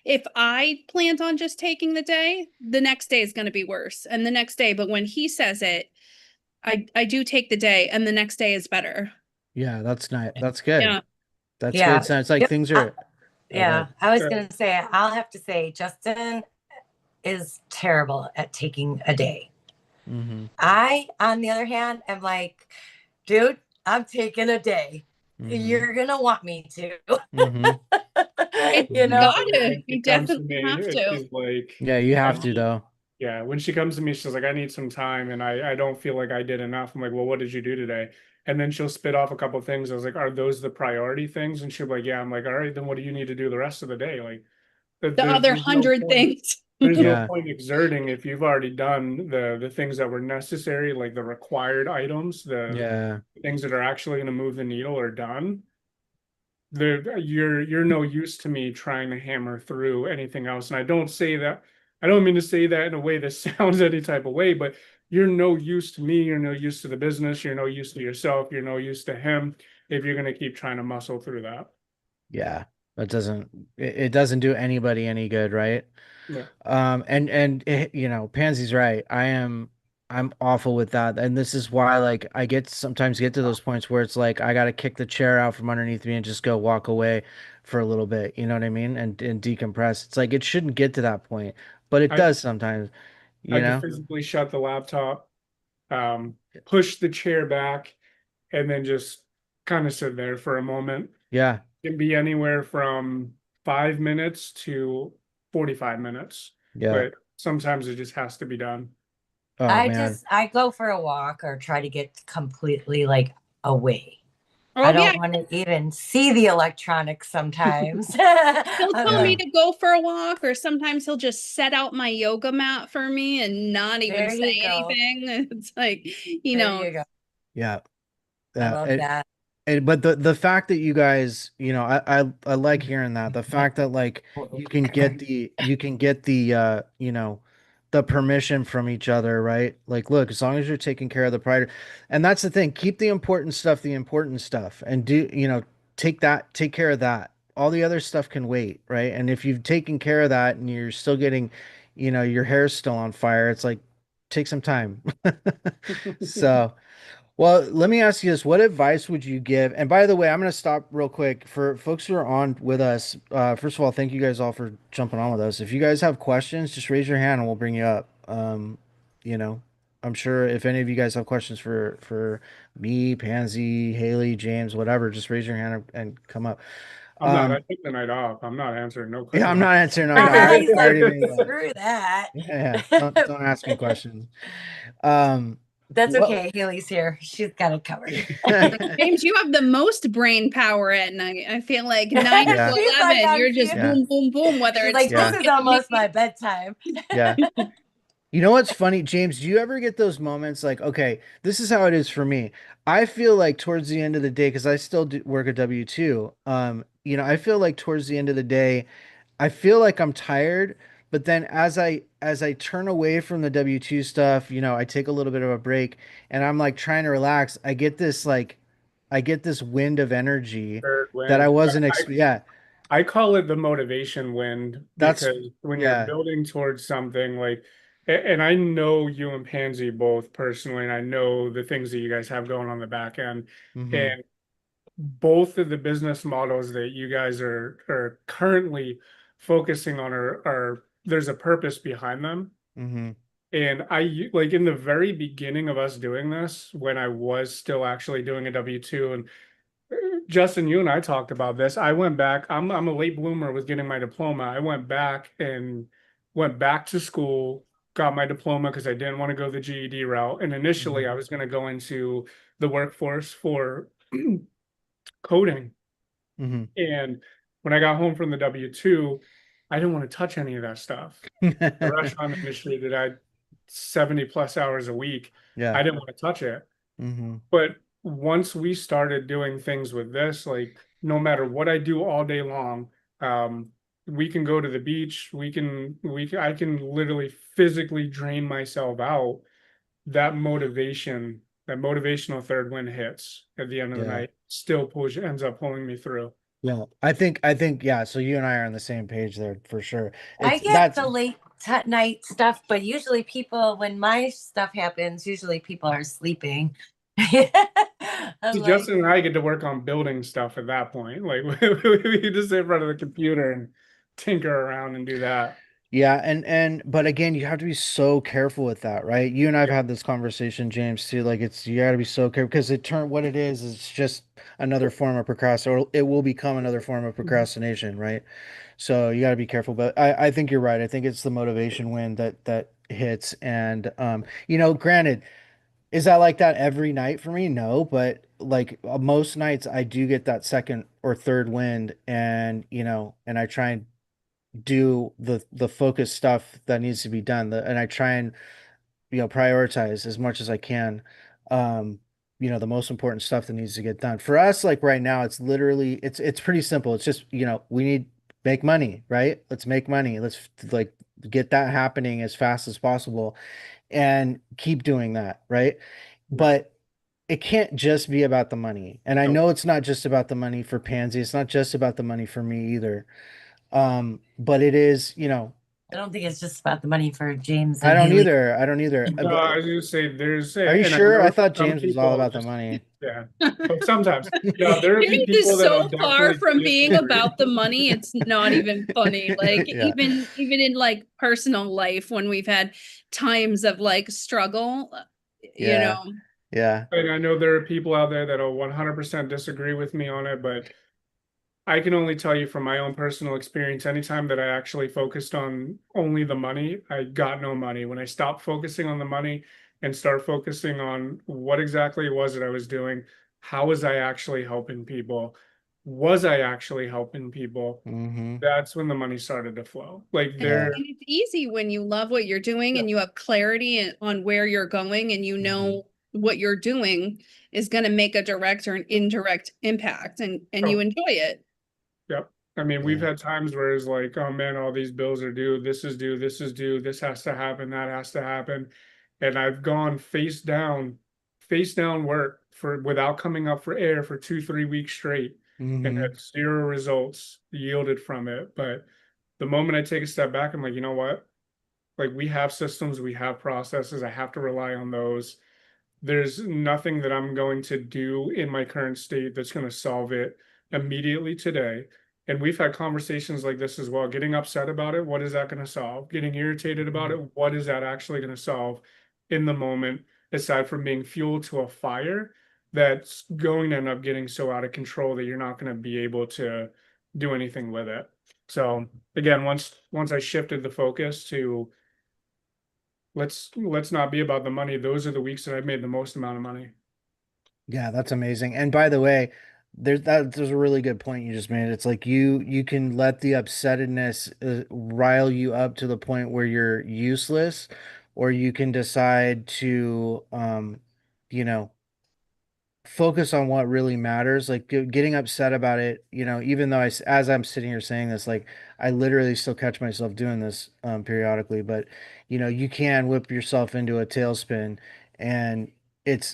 if I planned on just taking the day, the next day is going to be worse. And the next day, but when he says it, I do take the day and the next day is better. Yeah, that's nice. That's good. Yeah. That's Yeah. good. So it's like Yep. things are, oh, Yeah. good. I was Uh, going to say, I'll have to say, Justin is terrible at taking a day. Mm-hmm. I, on the other hand, am like, dude, I'm taking a day. Mm-hmm. You're going to want me to. Mm-hmm. You You know? gotta, when she you comes to definitely me, have to. she's like, Yeah, you I have to need, though. yeah, when she comes to me, she's like, I need some time and I don't feel like I did enough. I'm like, well, what did you do today? And then she'll spit off a couple things. I was like, are those the priority things? And she'll be like, yeah. I'm like, all right, then what do you need to do the rest of the day? Like, The other there's no 100 point. things. There's no Yeah. point exerting if you've already done the things that were necessary, like the required items, the Yeah. things that are actually going to move the needle are done. You're no use to me trying to hammer through anything else. And I don't say that, I don't mean to say that in a way that sounds any type of way, but you're no use to me, you're no use to the business, you're no use to yourself, you're no use to him if you're going to keep trying to muscle through that. Yeah. That doesn't, it doesn't do anybody any good, right? Yeah. And Pansy's right. I'm awful with that. And this is why like I sometimes get to those points where it's like I gotta kick the chair out from underneath me and just go walk away for a little bit. You know what I mean? And decompress. It's like it shouldn't get to that point, but it I does sometimes, I you had to know? physically shut the laptop, push the chair back, and then just kind of sit there for a moment. Yeah. It can be anywhere from 5 minutes to 45 minutes, Yeah. but sometimes it just has to be done. Oh man. I go for a walk or try to get completely like away. I Oh yeah, don't want to even see the electronics sometimes. he'll I'm tell me Yeah. like, to go for a walk, or sometimes he'll just set out my yoga mat for me and not even there say you go. anything. It's like, There you go. Yeah. I Yeah. love that. But the fact that you guys, I like hearing that. The fact that like you can get the permission from each other, right? Like, look, as long as you're taking care of the priority, and that's the thing, keep the important stuff, and take care of that. All the other stuff can wait, right? And if you've taken care of that and you're still getting, your hair's still on fire, it's like take some time. So. Well, let me ask you this. What advice would you give? And by the way, I'm going to stop real quick for folks who are on with us. First of all, thank you guys all for jumping on with us. If you guys have questions, just raise your hand and we'll bring you up. You know, I'm sure if any of you guys have questions for me, Pansy, Haley, James, whatever, just raise your hand and come up. I Um, took the night off. I'm not answering no yeah, I'm questions. not answering. No, I already, He's I like, already made that. screw that. Yeah, don't ask me questions. Um, That's what? okay. Haley's here. She's got it covered. James, you have the most brain power at night. I feel like 9 to Yeah, She's like, 11, I'm you're just yeah, boom, boom, boom, whether She's it's like, this yeah, is talking to me. almost my bedtime. yeah. You know what's funny, James? Do you ever get those moments like, okay, this is how it is for me. I feel like towards the end of the day, because I still work a W-2, I feel like towards the end of the day, I feel like I'm tired, but then as I turn away from the W-2 stuff, I take a little bit of a break and I'm like trying to relax. I get this wind of energy Third that I wind. wasn't yeah, I call it the motivation wind that's because when you're yeah. building towards something like, and I know you and Pansy both personally, and I know the things that you guys have going on the back end, Mm-hmm. and both of the business models that you guys are currently focusing on are there's a purpose behind them. Mm-hmm. And like in the very beginning of us doing this, when I was still actually doing a W-2, and Justin, you and I talked about this. I went back. I'm a late bloomer with getting my diploma. I went back to school, got my diploma because I didn't want to go the GED route. And initially, Mm-hmm. I was going to go into the workforce for coding. Mm-hmm. And when I got home from the W-2, I didn't want to touch any of that stuff. The restaurant industry that I 70 plus hours a week, Yeah. I didn't want to touch it. Mm-hmm. But once we started doing things with this, like no matter what I do all day long, um, we can go to the beach, I can literally physically drain myself out. That motivation, that motivational third wind hits at the end of the Yeah. night, still ends up pulling me through. Yeah. Yeah. So you and I are on the same page there for sure. I It's get that's the late night stuff, but usually people, when my stuff happens, usually people are sleeping. I'm See, like, Justin and I get to work on building stuff at that point. Like we just sit in front of the computer and tinker around and do that. Yeah, but again, you have to be so careful with that, right? You and I've Yeah. had this conversation, James, too. Like it's you got to be so careful because what it is it's just another form of procrastination. It will become another form of procrastination, right? So you got to be careful. But I think you're right. I think it's the motivation win that hits. And granted, is that like that every night for me? No, but like most nights I do get that second or third wind, and and I try and do the focus stuff that needs to be done, and I try and prioritize as much as I can, um the most important stuff that needs to get done for us. Like right now it's literally it's pretty simple. It's just we need make money, right? Let's make money. Let's like get that happening as fast as possible and keep doing that, right? Yeah. But it can't just be about the money, and I Nope. know it's not just about the money for Pansy. It's not just about the money for me either. But it is, I don't think it's just about the money for James I and don't Haley. either. I don't either. No, I was gonna say there's, Are you and I sure? I know thought some James was all people about the just, money. yeah, but sometimes, yeah, there would be James people is that'll so far definitely from being disagree. about the money, it's not even funny. Like Yeah. even in like personal life when we've had times of like struggle, you Yeah. know. Yeah. And I know there are people out there that'll 100% disagree with me on it, but I can only tell you from my own personal experience, anytime that I actually focused on only the money, I got no money. When I stopped focusing on the money and start focusing on what exactly it was that I was doing, how was I actually helping people? Was I actually helping people? Mm-hmm. That's when the money started to flow. Like Yeah. And it's easy when you love what you're doing Yeah. and you have clarity on where you're going and you Mm-hmm. know what you're doing is going to make a direct or an indirect impact and you Oh, enjoy it. yep. I mean, we've Yeah. had times where it's like, oh man, all these bills are due. This is due. This is due. This has to happen. That has to happen. And I've gone face down work for without coming up for air for 2, 3 weeks straight and Mm-hmm. had zero results yielded from it. But the moment I take a step back, I'm like, you know what? Like we have systems, we have processes. I have to rely on those. There's nothing that I'm going to do in my current state that's going to solve it immediately today. And we've had conversations like this as well. Getting upset about it, what is that going to solve? Getting irritated about it, what is that actually going to solve in the moment, aside from being fuel to a fire that's going to end up getting so out of control that you're not going to be able to do anything with it. So again, once I shifted the focus to let's not be about the money. Those are the weeks that I've made the most amount of money. Yeah, that's amazing. And by the way, there's a really good point you just made. It's like you can let the upsettedness rile you up to the point where you're useless, or you can decide to you know focus on what really matters. Like getting upset about it, even though as I'm sitting here saying this, like I literally still catch myself doing this periodically, but you can whip yourself into a tailspin, and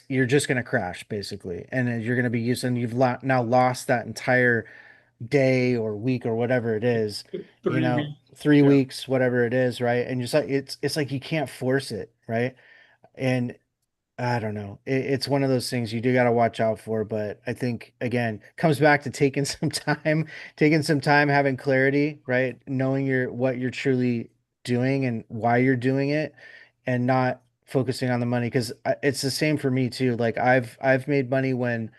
you're just going to crash basically, and then you're going to be used, and you've now lost that entire day or week or whatever it is, 3 weeks. 3 weeks, whatever it is, right? And just like it's like you can't force it, right? And I don't know. It's one of those things you do got to watch out for, but I think again, comes back to taking some time, having clarity, right? Knowing what you're truly doing and why you're doing it, and not focusing on the money. Because it's the same for me too. Like I've made money when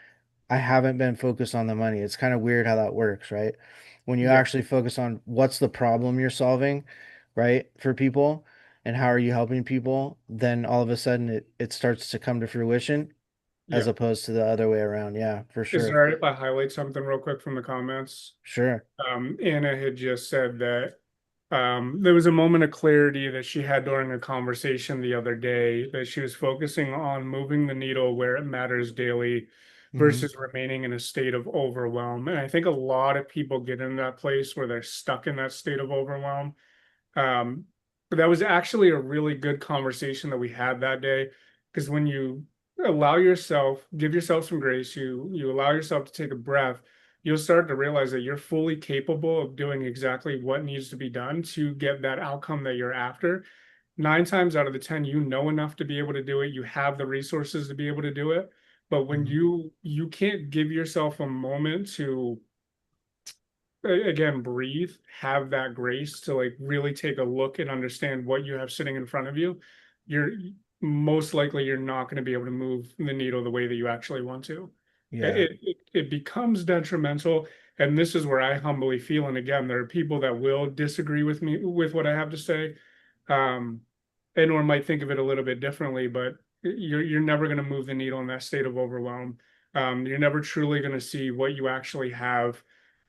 I haven't been focused on the money. It's kind of weird how that works, right? When you Yeah. actually focus on what's the problem you're solving, right, for people, and how are you helping people, then all of a sudden it starts to come to fruition as Yeah. opposed to the other way around. Yeah, for Is it sure. all right if I highlight something real quick from the comments? Sure. Anna had just said that There was a moment of clarity that she had during a conversation the other day that she was focusing on moving the needle where it matters daily versus remaining in a state of overwhelm. And I think a lot of people get in that place where they're stuck in that state of overwhelm. But that was actually a really good conversation that we had that day, because when you allow yourself, give yourself some grace, you allow yourself to take a breath, you'll start to realize that you're fully capable of doing exactly what needs to be done to get that outcome that you're after. 9 times out of the 10, you know enough to be able to do it. You have the resources to be able to do it. But when you can't give yourself a moment to again breathe, have that grace to like really take a look and understand what you have sitting in front of you, you're most likely you're not going to be able to move the needle the way that you actually want to. Yeah. It becomes detrimental, and this is where I humbly feel, and again there are people that will disagree with me with what I have to say, um and or might think of it a little bit differently, but you're never going to move the needle in that state of overwhelm. You're never truly going to see what you actually have.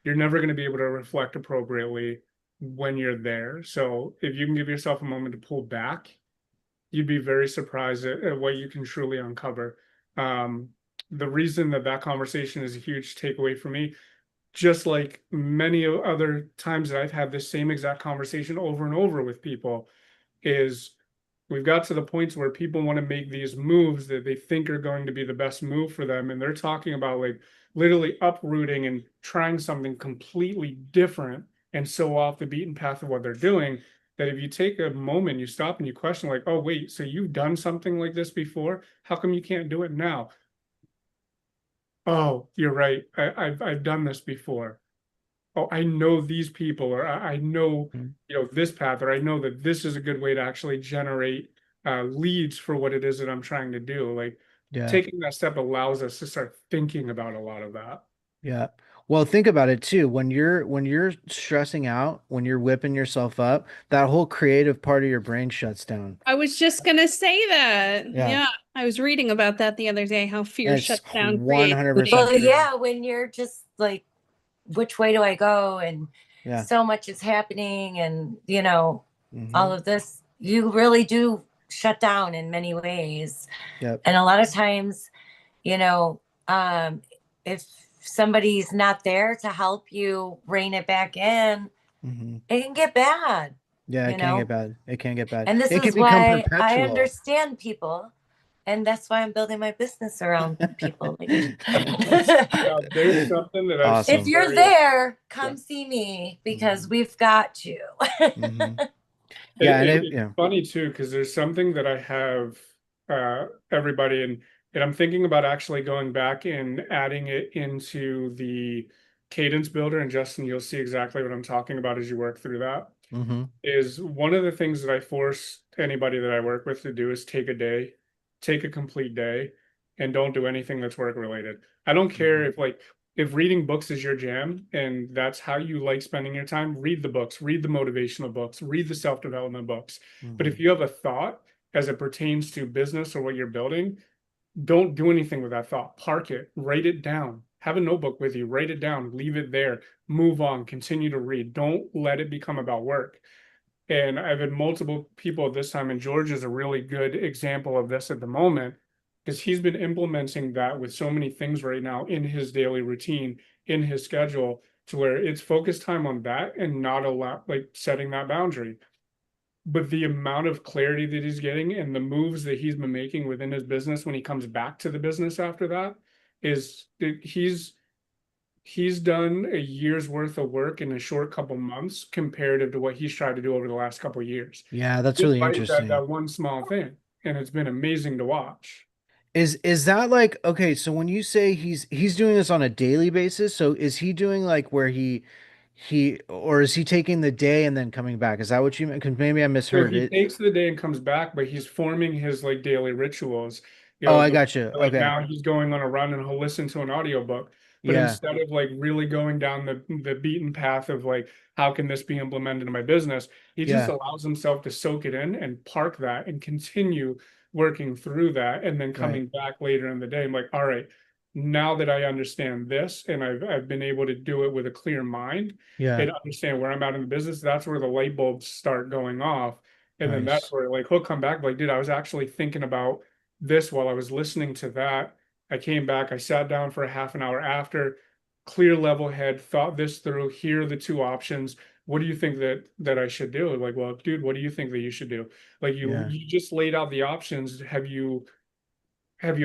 You're never going to be able to reflect appropriately when you're there. So if you can give yourself a moment to pull back, you'd be very surprised at what you can truly uncover. The reason that that conversation is a huge takeaway for me, just like many other times that I've had this same exact conversation over and over with people, is we've got to the points where people want to make these moves that they think are going to be the best move for them. And they're talking about like literally uprooting and trying something completely different and so off the beaten path of what they're doing, that if you take a moment, you stop and you question like, oh, wait, so you've done something like this before? How come you can't do it now? Oh, you're right. I've done this before. Oh, I know these people, or I know, this path, or I know that this is a good way to actually generate leads for what it is that I'm trying to do. Like Yeah. taking that step allows us to start thinking about a lot of that. Yeah. Well, think about it too. When you're stressing out, when you're whipping yourself up, that whole creative part of your brain shuts down. I was just gonna say that. Yeah. Yeah, I was reading about that the other day, how fear And it's shuts down 100% creativity. Well, true. yeah, when you're just like, which way do I go? And Yeah. so much is happening, and all Mhm. of this, you really do shut down in many ways. Yep. And a lot of times, if somebody's not there to help you rein it back in, Mhm. it can get bad. Yeah, you it can know get bad. It can get bad. And this It can is become why I perpetual. understand people. And that's why I'm building my business around people like you. There's something that I've Awesome. If you're very- there, come see me because we've got you. Mhm. Yeah, and It's yeah. funny too, because there's something that I have everybody, and I'm thinking about actually going back and adding it into the cadence builder. And Justin, you'll see exactly what I'm talking about as you work through that. Mhm. Is one of the things that I force anybody that I work with to do is take a day, take a complete day, and don't do anything that's work related. I don't care if reading books is your jam and that's how you like spending your time, read the books, read the motivational books, read the self-development books. But if you have a thought as it pertains to business or what you're building, don't do anything with that thought. Park it, write it down. Have a notebook with you, write it down, leave it there, move on, continue to read. Don't let it become about work. And I've had multiple people at this time, and George is a really good example of this at the moment, because he's been implementing that with so many things right now in his daily routine, in his schedule, to where it's focused time on that and not a lot like setting that boundary. But the amount of clarity that he's getting and the moves that he's been making within his business when he comes back to the business after that is he's done a year's worth of work in a short couple months comparative to what he's tried to do over the last couple of years. Yeah, that's Just really by interesting. that one small thing. And it's been amazing to watch. Is that like, okay, so when you say he's doing this on a daily basis, so is he doing like where he or is he taking the day and then coming back? Is that what you meant? Because maybe I So misheard he it. takes the day and comes back, but he's forming his like daily rituals. Oh, I got you. Like Okay. now he's going on a run and he'll listen to an audiobook. But Yeah. instead of like really going down the beaten path of like, how can this be implemented in my business? He just Yeah. allows himself to soak it in and park that and continue working through that. And then Right. coming back later in the day, I'm like, all right, now that I understand this and I've been able to do it with a clear mind Yeah. and understand where I'm at in the business, that's where the light bulbs start going off. And then that's Nice. where like he'll come back like, dude, I was actually thinking about this while I was listening to that. I came back, I sat down for a half an hour after, clear level head, thought this through. Here are the two options. What do you think that I should do? Like, well, dude, what do you think that you should do? Like Yeah. you just laid out the options. Have you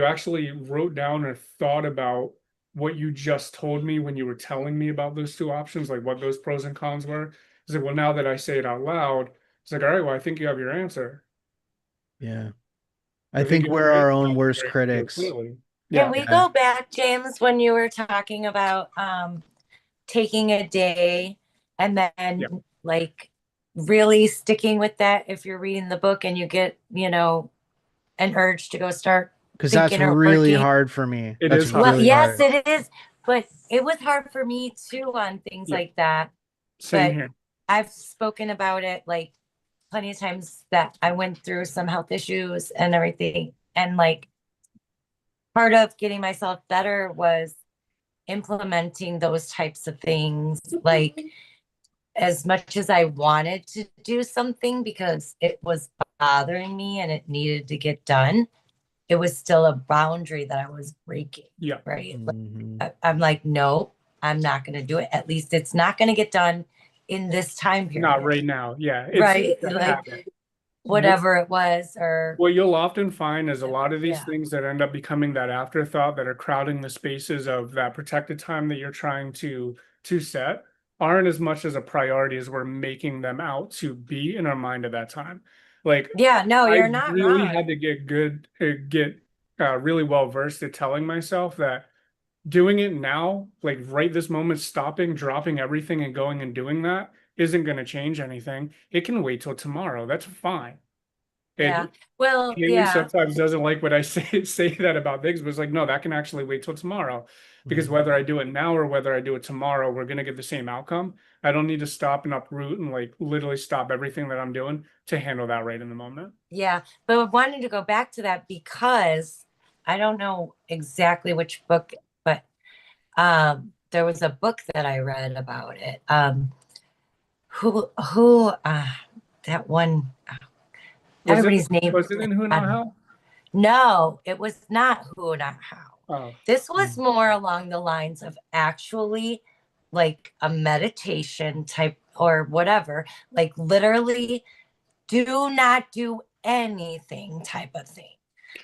actually wrote down or thought about what you just told me when you were telling me about those two options, like what those pros and cons were? It's like, well, now that I say it out loud, it's like, all right, well, I think you have your answer. Yeah. I think think you have we're your our answer own worst very critics. clearly. Can Yeah. we Yeah. go back, James, when you were talking about taking a day and then Yeah. like really sticking with that if you're reading the book and you get, an urge to go start Because that's thinking or really working. hard for me. It That's is hard. Well, really yes, hard. it is, but it was hard for me too on things Yeah. like that. Same But here. I've spoken about it like plenty of times that I went through some health issues and everything. And like part of getting myself better was implementing those types of things. Like as much as I wanted to do something because it was bothering me and it needed to get done, it was still a boundary that I was breaking. Yeah. Right. Mhm. I'm like, no, I'm not going to do it. At least it's not going to get done in this time period. Not right now. Yeah. Right. It's a Like habit. whatever it was, or What you'll often find is a lot of these Yeah. things that end up becoming that afterthought that are crowding the spaces of that protected time that you're trying to set aren't as much as a priority as we're making them out to be in our mind at that time. Like yeah, no, I you're not really wrong. had to get really well versed at telling myself that doing it now, like right this moment, stopping, dropping everything and going and doing that isn't going to change anything. It can wait till tomorrow. That's fine. Yeah. It Well, Haley yeah. sometimes doesn't like what I say that about things, but it's like, no, that can actually wait till tomorrow. Because Mhm. whether I do it now or whether I do it tomorrow, we're gonna get the same outcome. I don't need to stop and uproot and like literally stop everything that I'm doing to handle that right in the moment. Yeah. But I wanted to go back to that because I don't know exactly which book, but there was a book that I read about it. Who that one everybody's name. Was it in Who Not How? No, it was not Who Not How. Oh, This was more along the lines of actually like a meditation type or whatever, like literally do not do anything type of thing.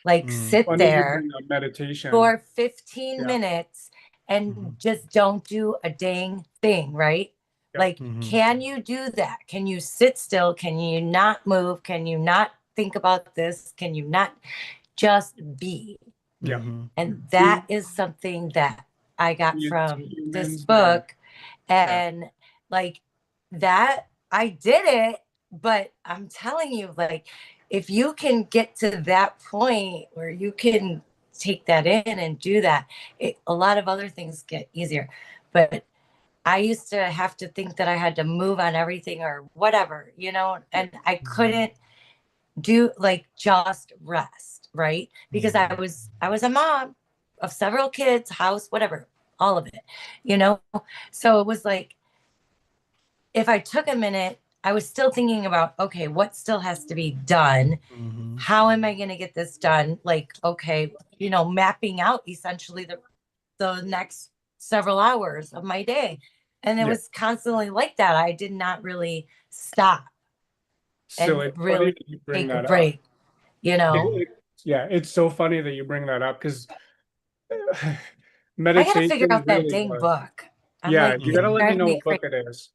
Like sit funny you there bring up meditation. for 15 Yeah. minutes and Mhm. just don't do a dang thing, right? Yep. Like, Mhm. can you do that? Can you sit still? Can you not move? Can you not think about this? Can you not just be? Yeah. Mhm. And that is something that I got Be from humans, this yeah. book. And like that, I did it. But I'm telling you, like, if you can get to that point where you can take that in and do that, a lot of other things get easier. But I used to have to think that I had to move on everything or whatever, and I couldn't do like just rest, right? Because I was a mom of several kids, house, whatever, all of it. So it was like if I took a minute, I was still thinking about, okay, what still has to be done? Mhm. How am I going to get this done? Like, okay, mapping out essentially the next several hours of my day. And it Yeah. was constantly like that. I did not really stop So and it's funny really that you bring take a that up. break, Yeah, it's so funny that you bring that up because I gotta figure meditation out that really dang was. book. I'm Yeah, like, you it's gotta let me driving know me what book crazy. it is.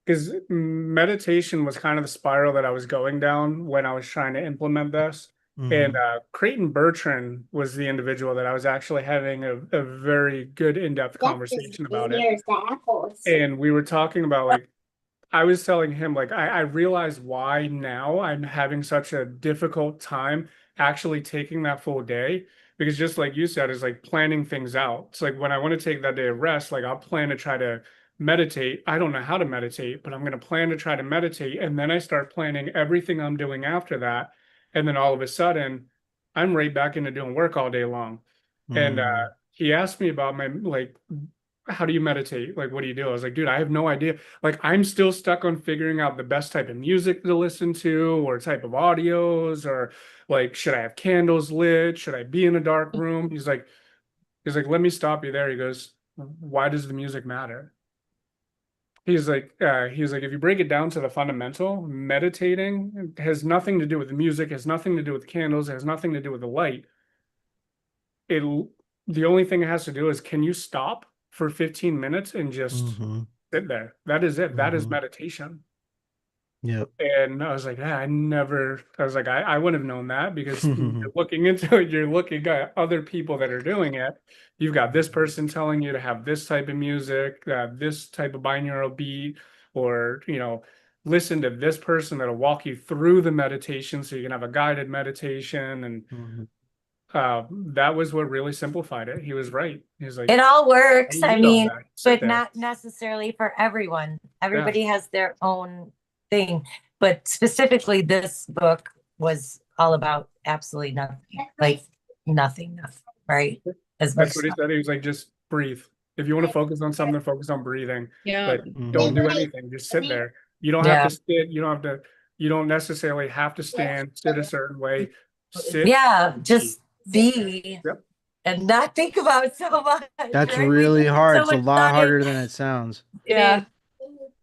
Because meditation was kind of the spiral that I was going down when I was trying to implement this. And Creighton Bertrand was the individual that I was actually having a very good in-depth conversation about it. Here's the apples. And we were talking about like I was telling him like I realize why now I'm having such a difficult time actually taking that full day because just like you said, is like planning things out. It's like when I want to take that day of rest, like I'll plan to try to meditate. I don't know how to meditate, but I'm going to plan to try to meditate, and then I start planning everything I'm doing after that, and then all of a sudden, I'm right back into doing work all day long. And he asked me about my like, how do you meditate? Like, what do you do? I was like, dude, I have no idea. Like, I'm still stuck on figuring out the best type of music to listen to, or type of audios, or like, should I have candles lit? Should I be in a dark room? Let me stop you there. He goes, why does the music matter? He's like, if you break it down to the fundamental, meditating has nothing to do with the music, has nothing to do with the candles, has nothing to do with the light. It, the only thing it has to do is, can you stop for 15 minutes and just sit there? That is it. That is meditation. Yep. And I was like, I wouldn't have known that, because you're looking into it, you're looking at other people that are doing it. You've got this person telling you to have this type of music, this type of binaural beat, or, listen to this person that'll walk you through the meditation so you can have a guided meditation. And that was what really simplified it. He was right. He's like, It all works. you I need all mean, that. Sit but there. not necessarily for everyone. Everybody has their own thing. But specifically, this book was all about absolutely nothing, like nothing, right? As much That's what he said. He was like, just breathe. If you want to focus on something, focus on breathing. Yeah. But don't do anything. Just sit there. You don't have to sit. You don't necessarily have to stand, sit a certain way. Sit. Yeah, just be. Yep. And not think about so much. That's right? really hard. So It's a much lot time. harder than it sounds. Yeah.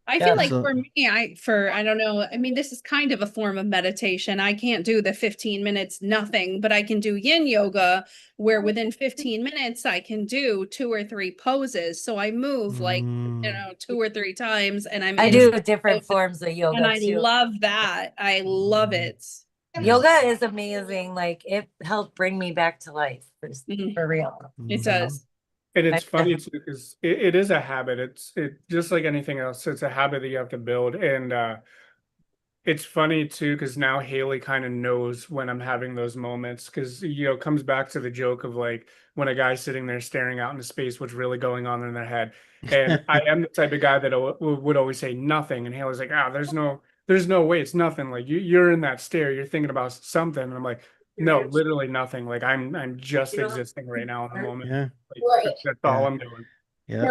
I Yeah. feel like So- for me, I don't know. I mean, this is kind of a form of meditation. I can't do the 15 minutes, nothing, but I can do yin yoga where within 15 minutes I can do 2 or 3 poses. So I move like, 2 or 3 times and I'm I in do a different pose, forms of yoga and I too. love that. I love it. Yoga is amazing. Like it helped bring me back to life for real. It does. And it's funny too, because it is a habit. It's just like anything else. It's a habit that you have to build. And it's funny too, because now Haley kind of knows when I'm having those moments, because it comes back to the joke of like, when a guy's sitting there staring out into space, what's really going on in their head. And I am the type of guy that would always say nothing. And Haley's like, there's no way, it's nothing. Like you're in that stare, you're thinking about something. And I'm like, no, literally nothing. Like I'm just existing right now in the moment. Yeah. Like, that's all I'm doing. Yeah.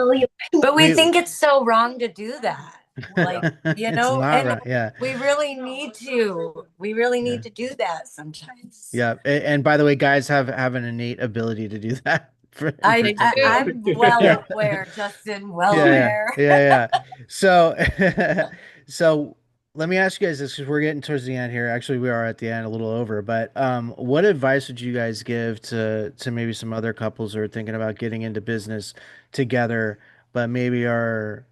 But we think it's so wrong to do that. Like, It's know, not and right. Yeah. we really need to. We really need to do that sometimes. Yeah. And by the way, guys have an innate ability to do that. I'm well aware, Justin, aware. Yeah. So, so let me ask you guys this, because we're getting towards the end here. Actually, we are at the end, a little over. But what advice would you guys give to maybe some other couples who are thinking about getting into business together, but maybe are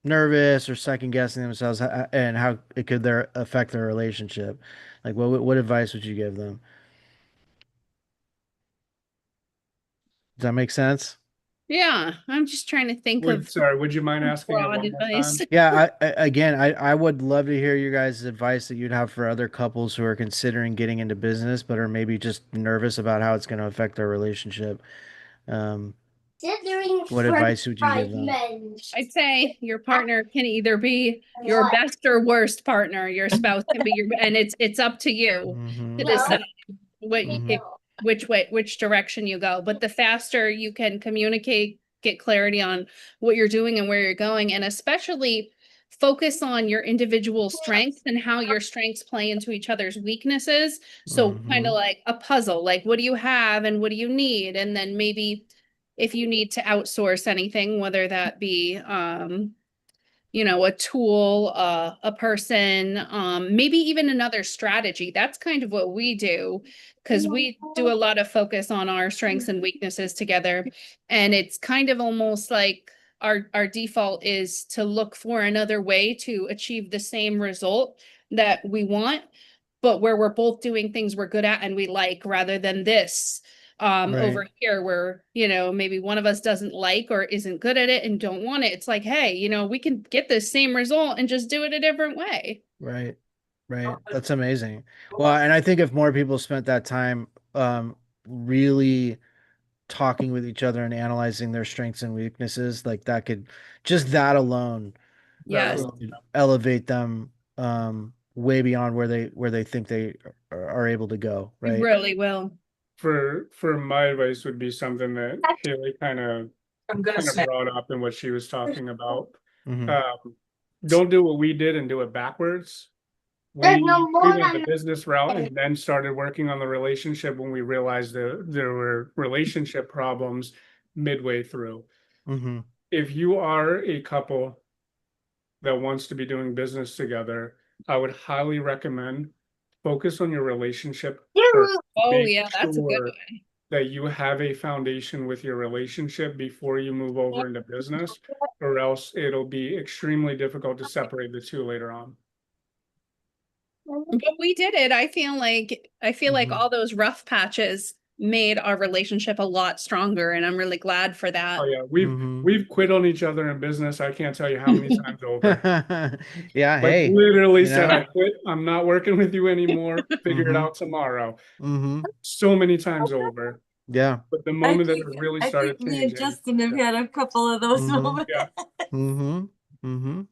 nervous or second guessing themselves, and how it could affect their relationship? Like, what advice would you give them? Does that make sense? Yeah, I'm just trying to think of Sorry, would you mind asking it broad one more advice. time? Yeah, I would love to hear your guys' advice that you'd have for other couples who are considering getting into business, but are maybe just nervous about how it's going to affect their relationship. What advice would you give them? I'd say your partner can either be your best or worst partner. Your spouse can be and it's up to you to decide which direction you go. But the faster you can communicate, get clarity on what you're doing and where you're going, and especially focus on your individual strengths and how your strengths play into each other's weaknesses. So kind of like a puzzle, like what do you have and what do you need? And then maybe if you need to outsource anything, whether that be a tool, a person, maybe even another strategy. That's kind of what we do, because we do a lot of focus on our strengths and weaknesses together. And it's kind of almost like our default is to look for another way to achieve the same result that we want, but where we're both doing things we're good at and we like, rather than this over here where maybe one of us doesn't like or isn't good at it and don't want it. It's like, hey, we can get the same result and just do it a different way. Right. That's amazing. Well, and I think if more people spent that time really talking with each other and analyzing their strengths and weaknesses, like that alone Yes. elevate them way beyond where they think they are able to go. We Right. really will. for my advice would be something that Haley I'm gonna kind of snap. brought up in what she was talking about. Mhm. Don't do what we did and do it backwards. There's no We more went the than- business route and then started working on the relationship when we realized that there were relationship problems midway through. Mhm. If you are a couple that wants to be doing business together, I would highly recommend focus on your relationship first. Oh, Make yeah, that's a good sure one. that you have a foundation with your relationship before you move over into business, or else it'll be extremely difficult to separate the two later on. But we did it. I feel like Mhm. all those rough patches made our relationship a lot stronger, and I'm really glad for that. Oh yeah, Mhm. we've quit on each other in business. I can't tell you how many times over. Yeah, Like hey, literally you said, know? I quit. I'm not working with you anymore. Figure it Mhm. out tomorrow. Mhm. So many times over. Yeah. But the I moment that think it really I started think me and changing, Justin have had a couple of those Mhm. moments. yeah, Mhm. Mhm.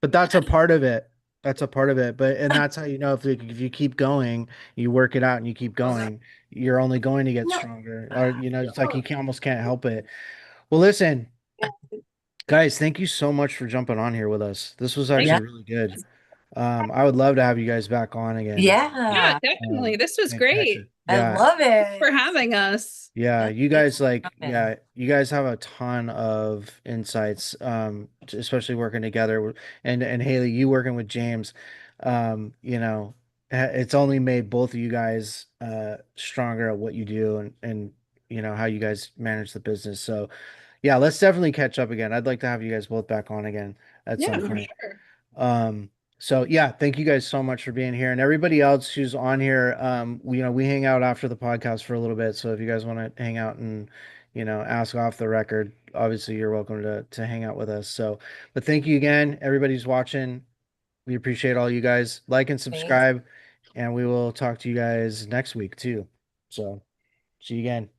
But that's a part of it. That's a part of it. But and that's how you know if you keep going, you work it out and you keep going, you're only going to get No. stronger. Or yeah. it's like you can almost can't help it. Well, listen, guys, thank you so much for jumping on here with us. This was Thank actually Yeah. really good. I would love to have you guys back on again. Yeah, Yeah. definitely. This was Fantastic. great. I Yeah. love it. For having us. Yeah, Yeah, you thanks guys for coming. you guys have a ton of insights, especially working together and Haley, you working with James, you know, it's only made both of you guys stronger at what you do and you know how you guys manage the business. So yeah, let's definitely catch up again. I'd like to have you guys both back on again at Yeah, some for point. sure. So yeah, thank you guys so much for being here and everybody else who's on here. We hang out after the podcast for a little bit. So if you guys want to hang out and, ask off the record, obviously you're welcome to hang out with us. So, but thank you again, everybody who's watching. We appreciate all you guys. Like and Thanks. subscribe, and we will talk to you guys next week too. So see you again.